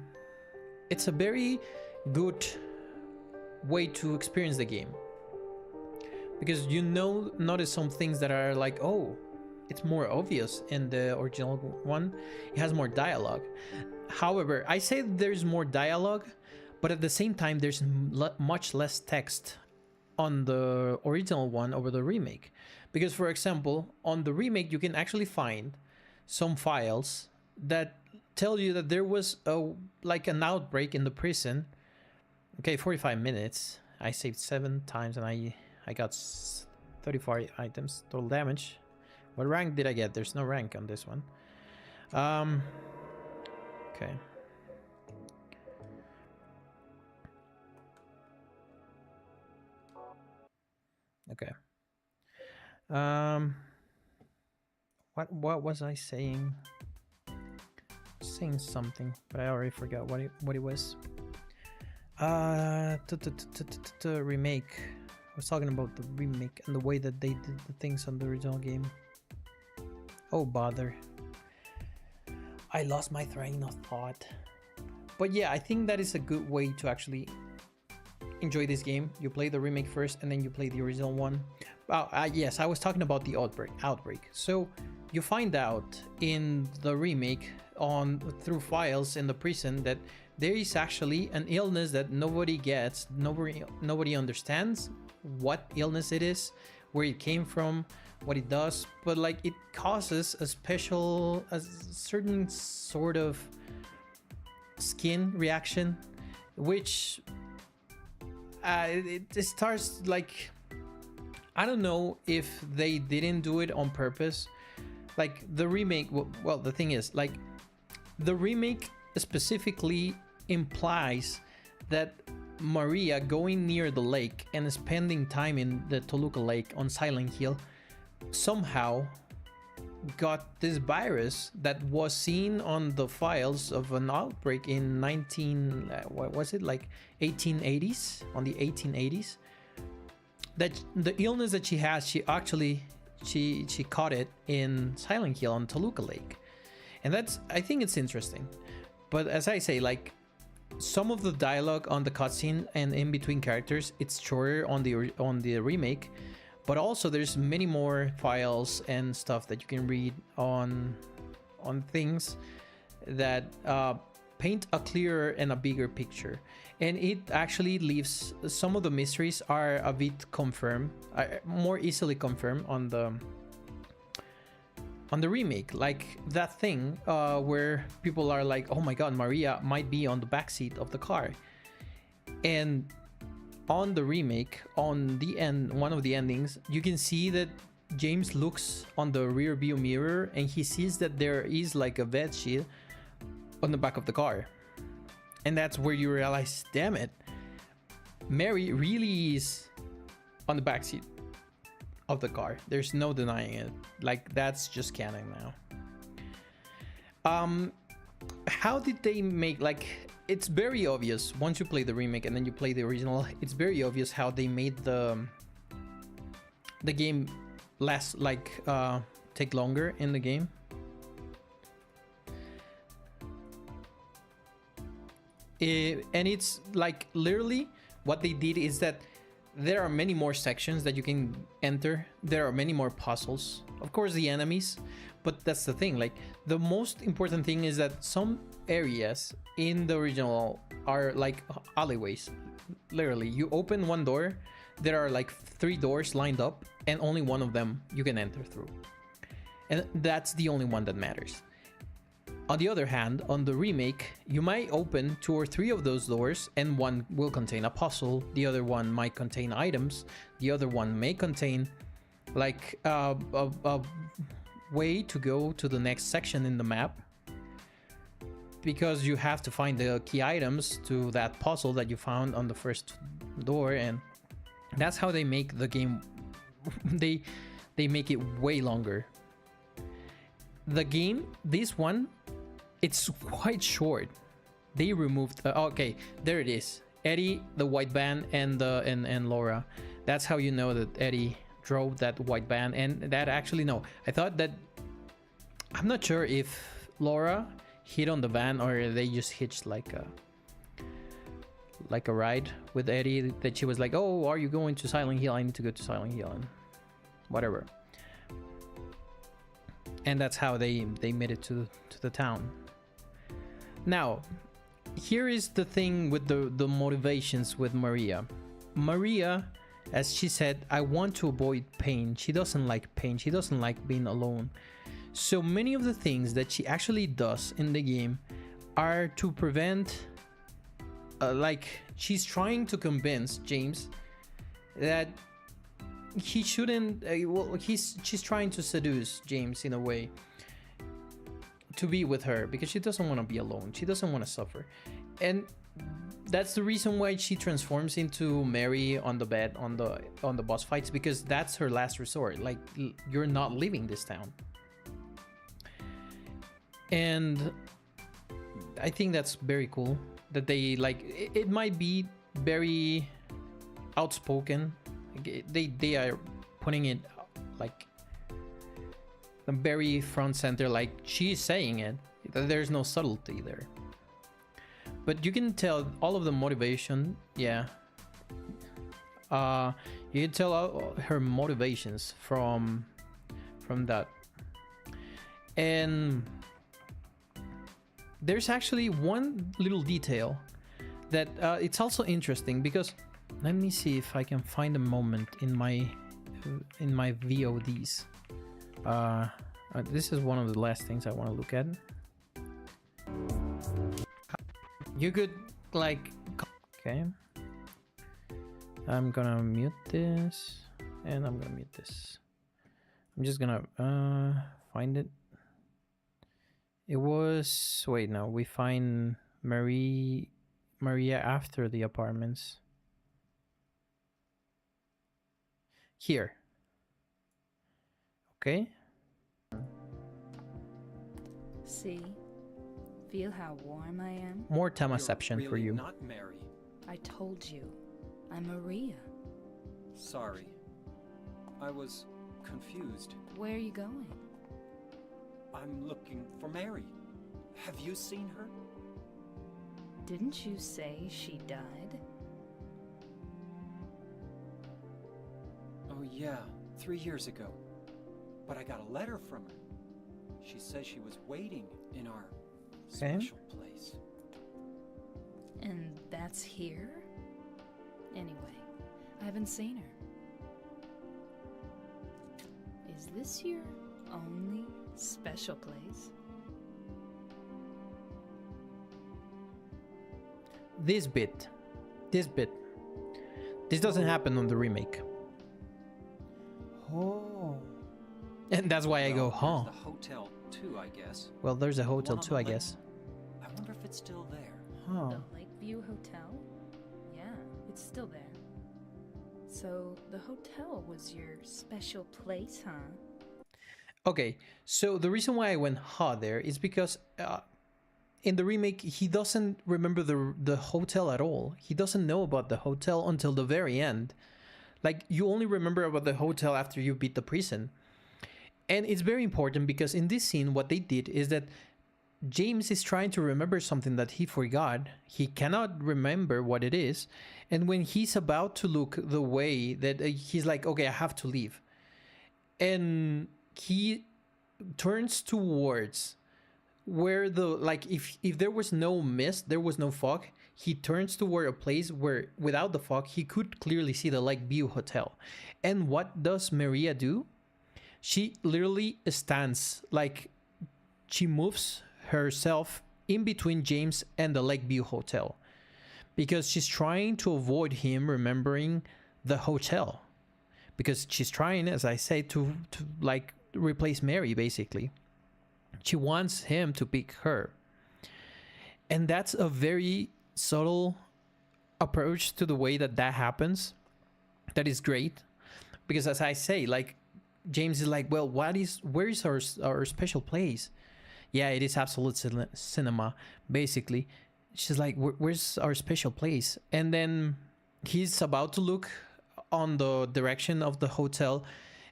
it's a very good way to experience the game, because you notice some things that are like, oh, it's more obvious in the original one. It has more dialogue. However, I say there's more dialogue, but at the same time there's much less text on the original one over the remake. Because, for example, on the remake you can actually find some files that tell you that there was like an outbreak in the prison. Okay, 45 minutes. I saved 7 times and I got 34 items total damage. What rank did I get? There's no rank on this one. Okay. Okay. What was I saying? Saying something, but I already forgot what it was. Remake. I was talking about the remake and the way that they did the things on the original game. Oh, bother. I lost my train of thought. But yeah, I think that is a good way to actually enjoy this game. You play the remake first and then you play the original one. Yes, I was talking about the outbreak. So you find out in the remake through files in the prison that there is actually an illness that nobody gets. Nobody understands what illness it is, where it came from, what it does, but like it causes a certain sort of skin reaction, which it starts like, I don't know if they didn't do it on purpose. Like the remake, well, the thing is, like, the remake specifically implies that Maria going near the lake and spending time in the Toluca Lake on Silent Hill somehow got this virus that was seen on the files of an outbreak in 1880s, on the 1880s. That the illness that she has, she caught it in Silent Hill on Toluca Lake. And I think it's interesting. But as I say, like, some of the dialogue on the cutscene and in between characters, it's shorter on the remake, but also there's many more files and stuff that you can read on things that paint a clearer and a bigger picture. And it actually leaves some of the mysteries are a bit confirmed, more easily confirmed on the remake, like that thing where people are like, oh my god, Maria might be on the backseat of the car. And on the remake, on the end, one of the endings, you can see that James looks on the rear view mirror and he sees that there is like a bed sheet on the back of the car. And that's where you realize, damn it, Mary really is on the backseat of the car. There's no denying it. Like, that's just canon now. How did they make, like, it's very obvious once you play the remake and then you play the original, it's very obvious how they made the game last, like, take longer in the game. And it's like literally what they did is that there are many more sections that you can enter. There are many more puzzles, of course, the enemies, but that's the thing. Like, the most important thing is that some areas in the original are like alleyways. Literally, you open one door, there are like 3 doors lined up, and only one of them you can enter through, and that's the only one that matters. On the other hand, on the remake, you might open 2 or 3 of those doors, and one will contain a puzzle, the other one might contain items, the other one may contain like a way to go to the next section in the map, because you have to find the key items to that puzzle that you found on the first door. And that's how they make the game. they make it way longer. The game, this one, it's quite short. They removed okay, there it is, Eddie, the white van, and Laura. That's how you know that Eddie drove that white van. And that actually, no, I thought that, I'm not sure if Laura hit on the van or they just hitched like a ride with Eddie, that she was like, oh, are you going to Silent Hill? I need to go to Silent Hill, and whatever. And that's how they made it to the town. Now, here is the thing with the motivations with Maria. Maria, as she said, I want to avoid pain. She doesn't like pain. She doesn't like being alone. So many of the things that she actually does in the game are to prevent, like, she's trying to convince James that he shouldn't, she's trying to seduce James in a way to be with her, because she doesn't want to be alone. She doesn't want to suffer. And that's the reason why she transforms into Mary on the bed on the boss fights, because that's her last resort. Like, you're not leaving this town. And I think that's very cool that they, like, it might be very outspoken. They are putting it like very front center, like she's saying it. There's no subtlety there, but you can tell all of the motivation. Yeah, you can tell all her motivations from that. And there's actually one little detail that it's also interesting, because let me see if I can find a moment in my VODs. This is one of the last things I want to look at. You could, like, okay, I'm gonna mute this, and I'm gonna mute this. I'm just gonna find it. It was, wait, no, we find Maria after the apartments. Here. Okay. See? Feel how warm I am? More tamaception You're for really you. Not Mary. I told you. I'm Maria. Sorry. I was confused. Where are you going? I'm looking for Mary. Have you seen her? Didn't you say she died? Oh yeah, 3 years ago. But I got a letter from her. She says she was waiting in our special place. And that's here? Anyway, I haven't seen her. Is this your only special place? This doesn't happen on the remake. Oh. And that's why I go, There's huh? the hotel too, I guess. Well, there's a hotel One on too, the I lake. guess. I wonder if it's still there. Huh. The Lakeview Hotel? Yeah, it's still there. So, the hotel was your special place, huh? Okay, so the reason why I went huh there is because in the remake, he doesn't remember the hotel at all. He doesn't know about the hotel until the very end. Like, you only remember about the hotel after you beat the prison. And it's very important because in this scene, what they did is that James is trying to remember something that he forgot. He cannot remember what it is. And when he's about to look the way that he's like, okay, I have to leave. And he turns towards where the, like, if there was no mist, there was no fog, he turns toward a place where without the fog, he could clearly see the Lakeview Hotel. And what does Maria do? She literally stands, like, she moves herself in between James and the Lakeview Hotel, because she's trying to avoid him remembering the hotel, because she's trying, as I say, to like replace Mary. Basically, she wants him to pick her, and that's a very subtle approach to the way that happens. That is great, because as I say, like, James is like, well, where is our special place? Yeah, it is absolute cinema, basically. She's like, where's our special place? And then he's about to look on the direction of the hotel,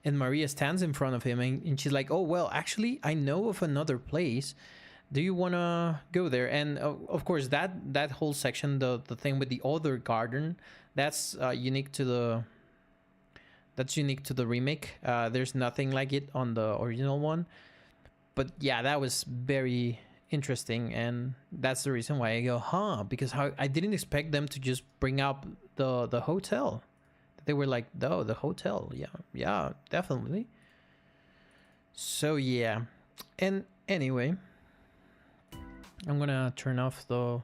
and Maria stands in front of him, and she's like, oh, well, actually, I know of another place. Do you want to go there? And of course, that whole section, the thing with the other garden, that's unique to the remake. There's nothing like it on the original one. But yeah, that was very interesting, and that's the reason why I go, because I didn't expect them to just bring up the hotel. They were like, oh, the hotel, yeah, definitely. So yeah, and anyway, I'm gonna turn off I'm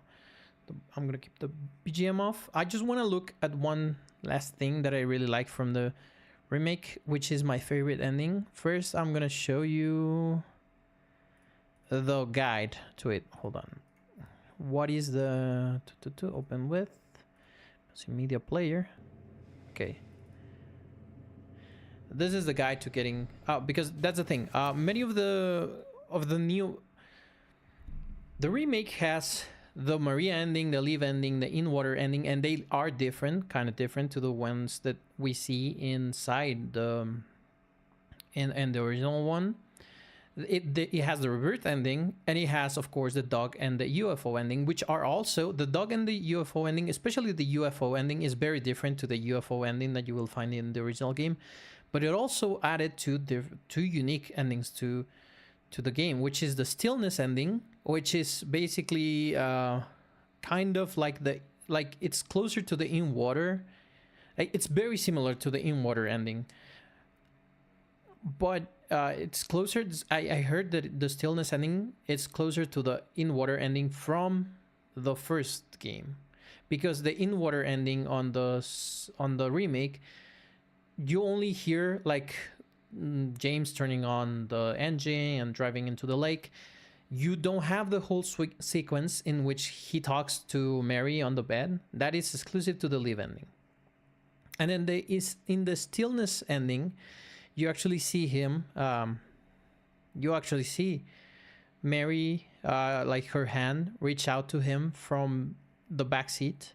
gonna keep the BGM off. I just want to look at one last thing that I really like from the remake, which is my favorite ending. First, I'm gonna show you the guide to it. Hold on. What is the open with media player? Okay, this is the guide to getting out, because that's the thing. Many of the remake has the Maria ending, the Liv ending, the In-Water ending, and they are different, kind of different to the ones that we see inside the original one. It has the Rebirth ending, and it has, of course, the dog and the UFO ending, which are also the dog and the UFO ending. Especially the UFO ending is very different to the UFO ending that you will find in the original game, but it also added two unique endings to the game, which is the Stillness ending, which is basically kind of like it's closer to the In-Water. It's very similar to the In-Water ending, but it's closer. I heard that the Stillness ending is closer to the In-Water ending from the first game, because the In-Water ending on the remake, you only hear like James turning on the engine and driving into the lake. You don't have the whole sequence in which he talks to Mary on the bed. That is exclusive to the Liv ending. And then in the Stillness ending, you actually see him. You actually see Mary, like her hand, reach out to him from the back seat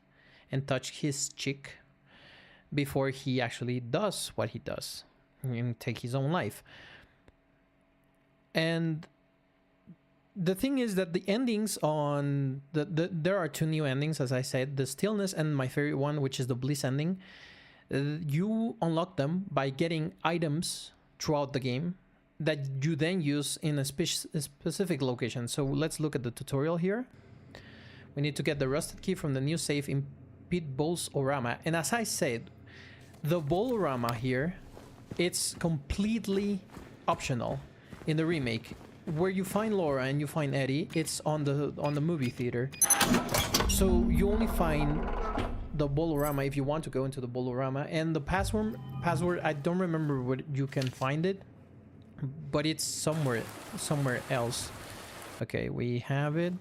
and touch his cheek before he actually does what he does and take his own life. And the thing is that the endings on there are two new endings, as I said, the Stillness and my favorite one, which is the Bliss ending. You unlock them by getting items throughout the game that you then use in a specific location. So let's look at the tutorial here. We need to get the rusted key from the new safe in Pete Bolorama. And as I said, the Bolorama here, it's completely optional in the remake. Where you find Laura and you find Eddie, it's on the movie theater. So you only find the Bolorama if you want to go into the Bolorama, and the password I don't remember where you can find it, but it's somewhere else. Okay, we have it.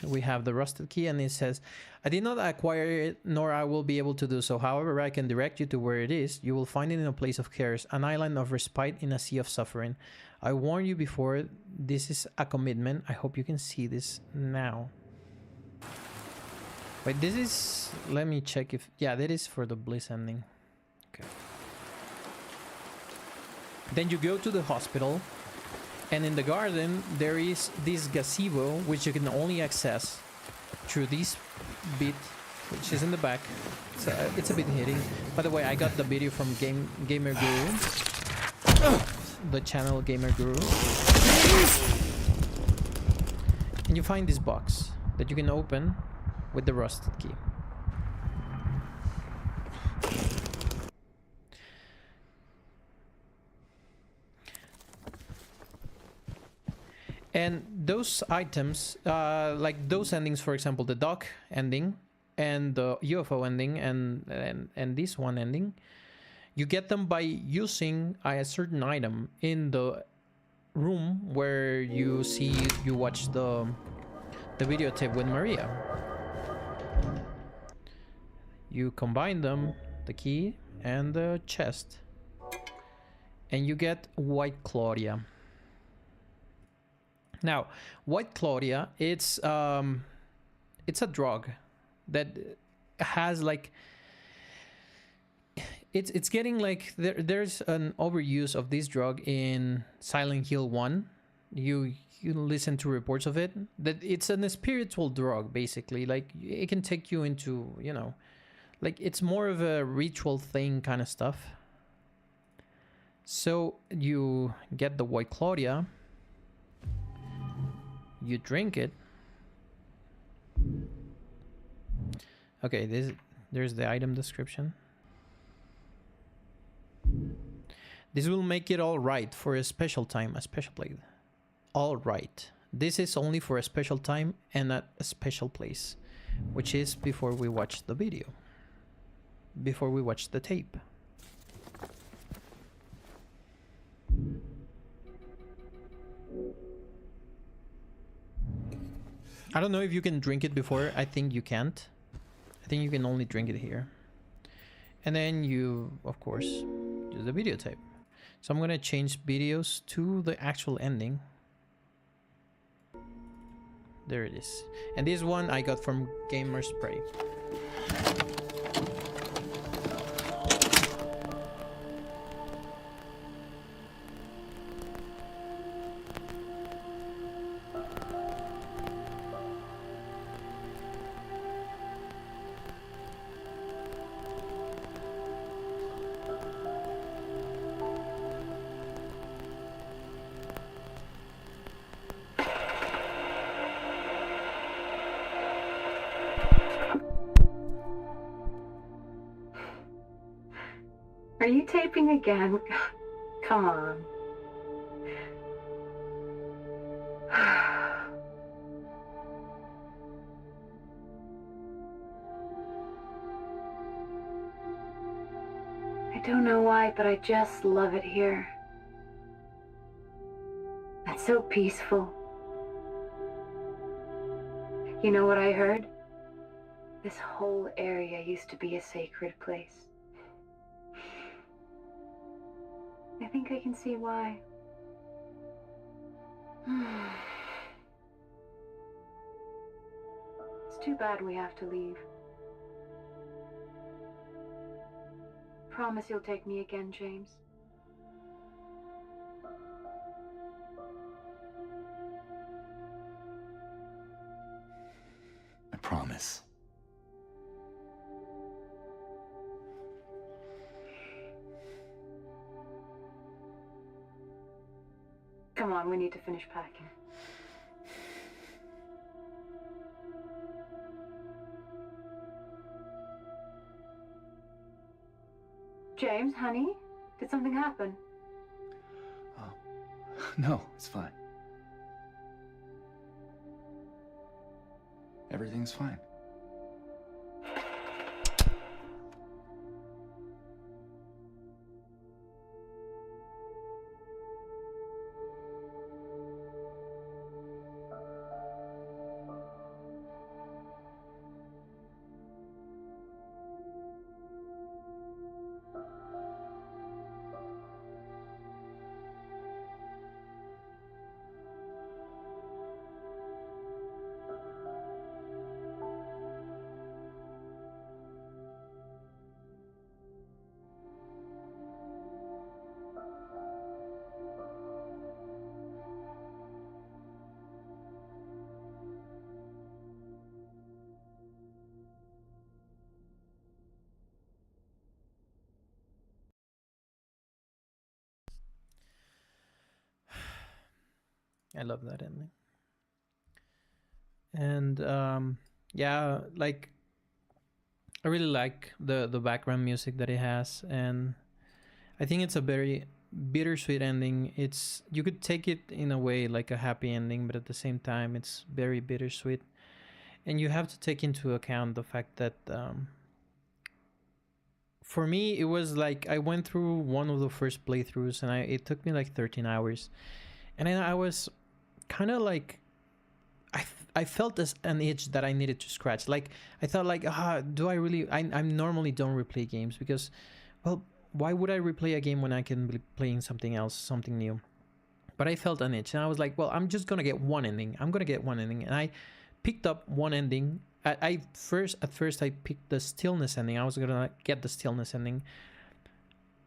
We have the rusted key, and it says, I did not acquire it, nor I will be able to do so. However, I can direct you to where it is. You will find it in a place of cares, an island of respite in a sea of suffering. I warned you before, this is a commitment. I hope you can see this now. Wait, this is... Let me check if... Yeah, that is for the Bliss ending. Okay. Then you go to the hospital, and in the garden, there is this gazebo, which you can only access through this bit, which is in the back. So it's a bit hitting. By the way, I got the video from Gamer Guru. The channel Gamer Guru. And you find this box that you can open with the rusted key. And those items, like those endings, for example, the dock ending and the UFO ending and this one ending, you get them by using a certain item in the room where you watch the videotape with Maria. You combine them, the key and the chest, and you get White Claudia. Now, White Claudia, it's a drug that has like it's getting like there's an overuse of this drug in Silent Hill 1. You listen to reports of it, that it's a spiritual drug basically. Like it can take you into, you know, like it's more of a ritual thing kind of stuff. So you get the White Claudia, you drink it. Okay, there's the item description. This will make it all right for a special time, a special place. All right. This is only for a special time and at a special place, which is before we watch the video, before we watch the tape. I don't know if you can drink it before. I think you can't. I think you can only drink it here. And then you, of course, do the videotape. So I'm gonna change videos to the actual ending. There it is. And this one I got from Gamer Spray. Are you taping again? Come on. I don't know why, but I just love it here. It's so peaceful. You know what I heard? This whole area used to be a sacred place. I think I can see why. It's too bad we have to leave. Promise you'll take me again, James. I promise. Come on, we need to finish packing. James, honey, did something happen? Oh, no, it's fine. Everything's fine. I love that ending. And yeah, like I really like the background music that it has, and I think it's a very bittersweet ending. It's, you could take it in a way like a happy ending, but at the same time it's very bittersweet. And you have to take into account the fact that for me it was like I went through one of the first playthroughs, and it took me like 13 hours, and then I was kind of like, I felt this an itch that I needed to scratch. Like I thought like, do I really, I normally don't replay games because, well, why would I replay a game when I can be playing something else, something new? But I felt an itch, and I was like, well, I'm just gonna get one ending. I'm gonna get one ending, and I picked up one ending. At first I picked the stillness ending. I was gonna get the stillness ending,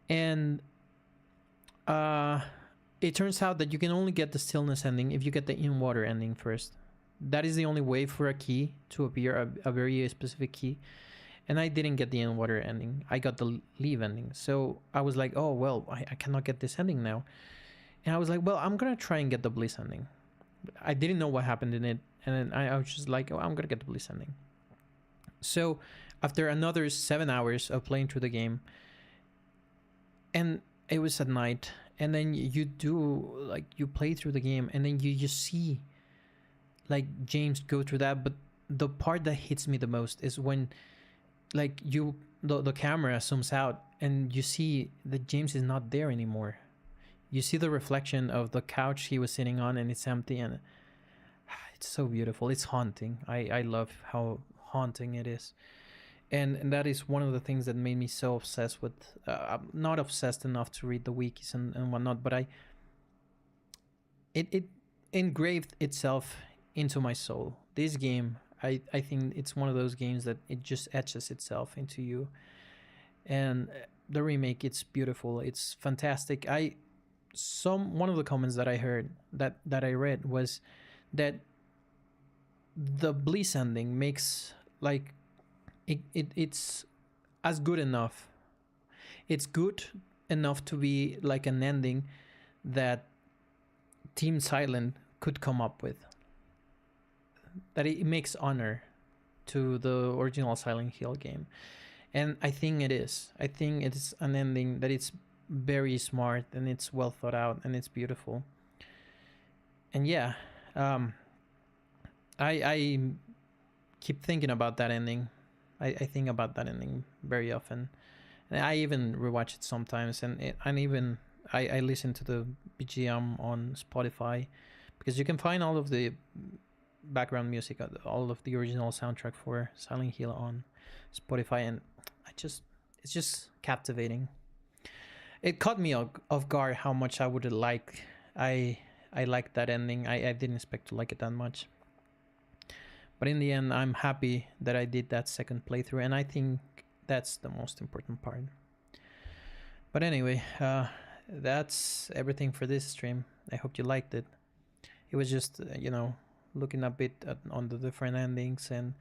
and it turns out that you can only get the stillness ending if you get the in water ending first. That is the only way for a key to appear, a very specific key. And I didn't get the in water ending. I got the leave ending. So I was like, oh well, I cannot get this ending now. And I was like, well, I'm gonna try and get the bliss ending. I didn't know what happened in it, and then I was just like, oh, I'm gonna get the bliss ending. So after another 7 hours of playing through the game, and it was at night, and then you do, like, you play through the game, and then you just see like James go through that. But the part that hits me the most is when, like, the camera zooms out and you see that James is not there anymore. You see the reflection of the couch he was sitting on, and it's empty, and it's so beautiful. It's haunting. I love how haunting it is. And that is one of the things that made me so obsessed with, I'm not obsessed enough to read the wikis and whatnot, but it engraved itself into my soul. This game, I think it's one of those games that it just etches itself into you. And the remake, it's beautiful. It's fantastic. One of the comments that I heard, that I read, was that the bliss ending makes, like, it's as good enough. It's good enough to be like an ending that Team Silent could come up with. That it makes honor to the original Silent Hill game. And I think it is. I think it's an ending that it's very smart, and it's well thought out, and it's beautiful. And yeah, I keep thinking about that ending. I think about that ending very often, and I even rewatch it sometimes. And I listen to the BGM on Spotify, because you can find all of the background music, all of the original soundtrack for Silent Hill on Spotify, and it's just captivating. It caught me off guard how much I would like. I liked that ending. I didn't expect to like it that much. But in the end, I'm happy that I did that second playthrough, and I think that's the most important part. But anyway, that's everything for this stream. I hope you liked it. It was just, looking a bit on the different endings and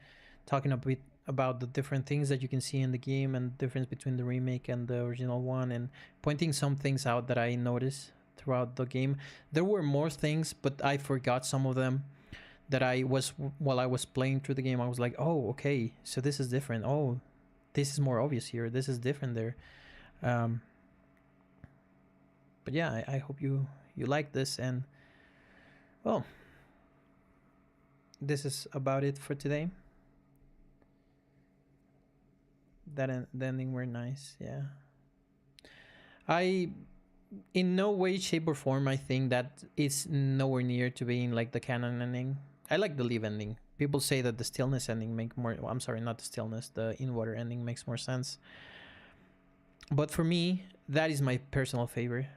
talking a bit about the different things that you can see in the game, and the difference between the remake and the original one, and pointing some things out that I noticed throughout the game. There were more things, but I forgot some of them that while I was playing through the game. I was like, oh, okay, so this is different. Oh, this is more obvious here. This is different there. But yeah, I hope you like this, and well, this is about it for today. The ending were nice, yeah. In no way, shape, or form, I think that it's nowhere near to being like the canon ending. I like the leave ending. People say that the stillness ending I'm sorry, not the stillness, the in-water ending makes more sense. But for me, that is my personal favorite.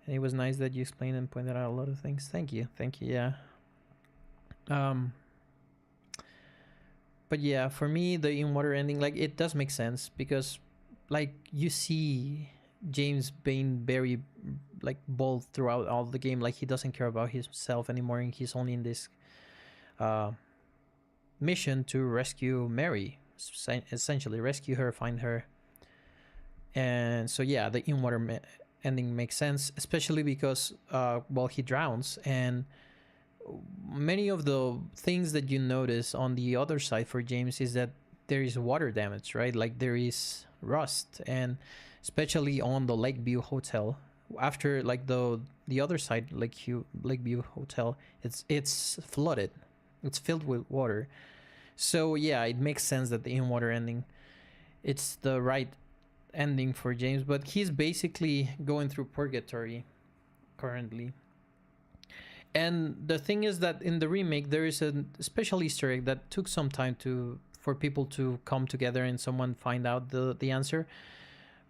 And it was nice that you explained and pointed out a lot of things. Thank you, yeah. But yeah, for me, the in-water ending, like, it does make sense, because, like, you see James being very, like, bold throughout all the game. Like, he doesn't care about himself anymore, and he's only in this mission to rescue Mary, essentially rescue her, find her. And so yeah, the in-water ending makes sense, especially because he drowns, and many of the things that you notice on the other side for James is that there is water damage, right? Like, there is rust, and especially on the Lakeview Hotel. After like the other side, Lakeview Hotel, it's flooded, it's filled with water. So yeah, it makes sense that the in-water ending, it's the right ending for James, but he's basically going through purgatory currently. And the thing is that in the remake there is a special Easter egg that took some time for people to come together and someone find out the answer.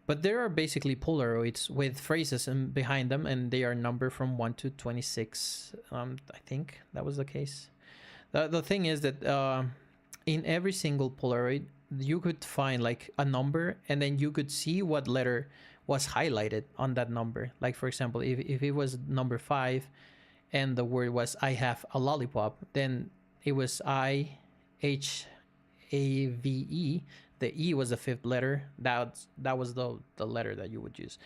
But there are basically Polaroids with phrases behind them, and they are numbered from 1 to 26. I think that was the case. The thing is that in every single Polaroid, you could find like a number, and then you could see what letter was highlighted on that number. Like, for example, if it was number 5 and the word was "I have a lollipop," then it was IHAVE. The E was the 5th letter. That was the letter that you would use,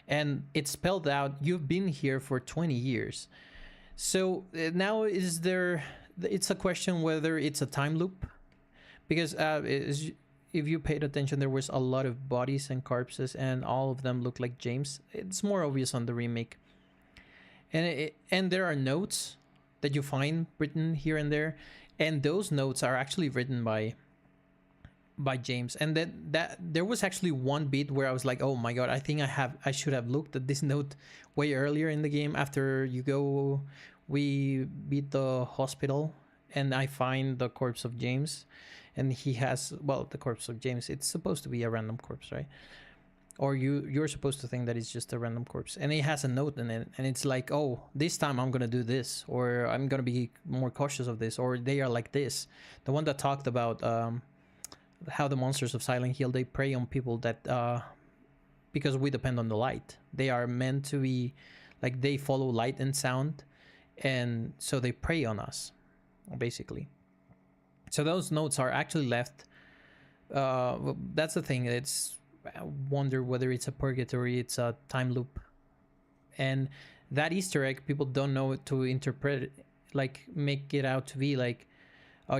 and it spelled out, "You've been here for 20 years." So now it's a question whether it's a time loop, because if you paid attention, there was a lot of bodies and corpses, and all of them look like James. It's more obvious on the remake, and there are notes that you find written here and there, and those notes are actually written by James. And that there was actually one bit where I was like, oh my god, I think I should have looked at this note way earlier in the game. After we beat the hospital, and I find the corpse of James, and he has, well, the corpse of James, it's supposed to be a random corpse, right? Or you're supposed to think that it's just a random corpse, and it has a note in it, and it's like, oh, this time I'm gonna do this, or I'm gonna be more cautious of this, or they are like this. The one that talked about how the monsters of Silent Hill, they prey on people that because we depend on the light. They are meant to be like, they follow light and sound, and so they prey on us, basically. So those notes are actually left. That's the thing. I wonder whether it's a purgatory, it's a time loop, and that Easter egg, people don't know to interpret it, like make it out to be like,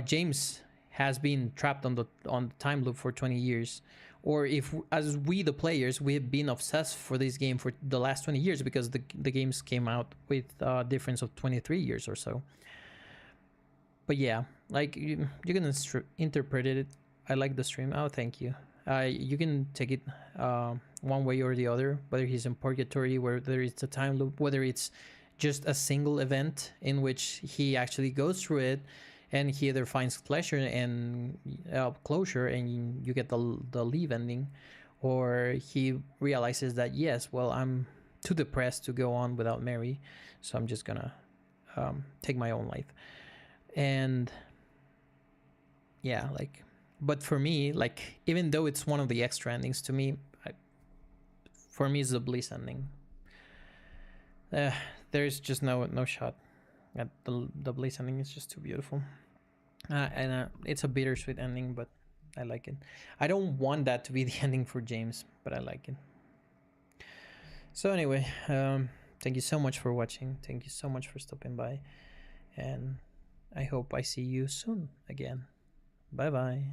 James has been trapped on the time loop for 20 years, or if, as we the players, we have been obsessed for this game for the last 20 years, because the games came out with a difference of 23 years or so. But yeah, like you can interpret it. I like the stream. Oh, thank you. You can take it one way or the other, whether he's in purgatory, whether it's a time loop, whether it's just a single event in which he actually goes through it, and he either finds pleasure and closure, and you get the leave ending, or he realizes that, yes, well, I'm too depressed to go on without Mary, so I'm just gonna take my own life. And yeah, like, but for me, like, even though it's one of the extra endings, to me, for me, it's the bliss ending. There's just no shot at the bliss ending. Is just too beautiful, and it's a bittersweet ending, but I like it. I don't want that to be the ending for James, but I like it. So anyway, thank you so much for watching. Thank you so much for stopping by, and I hope I see you soon again. Bye bye.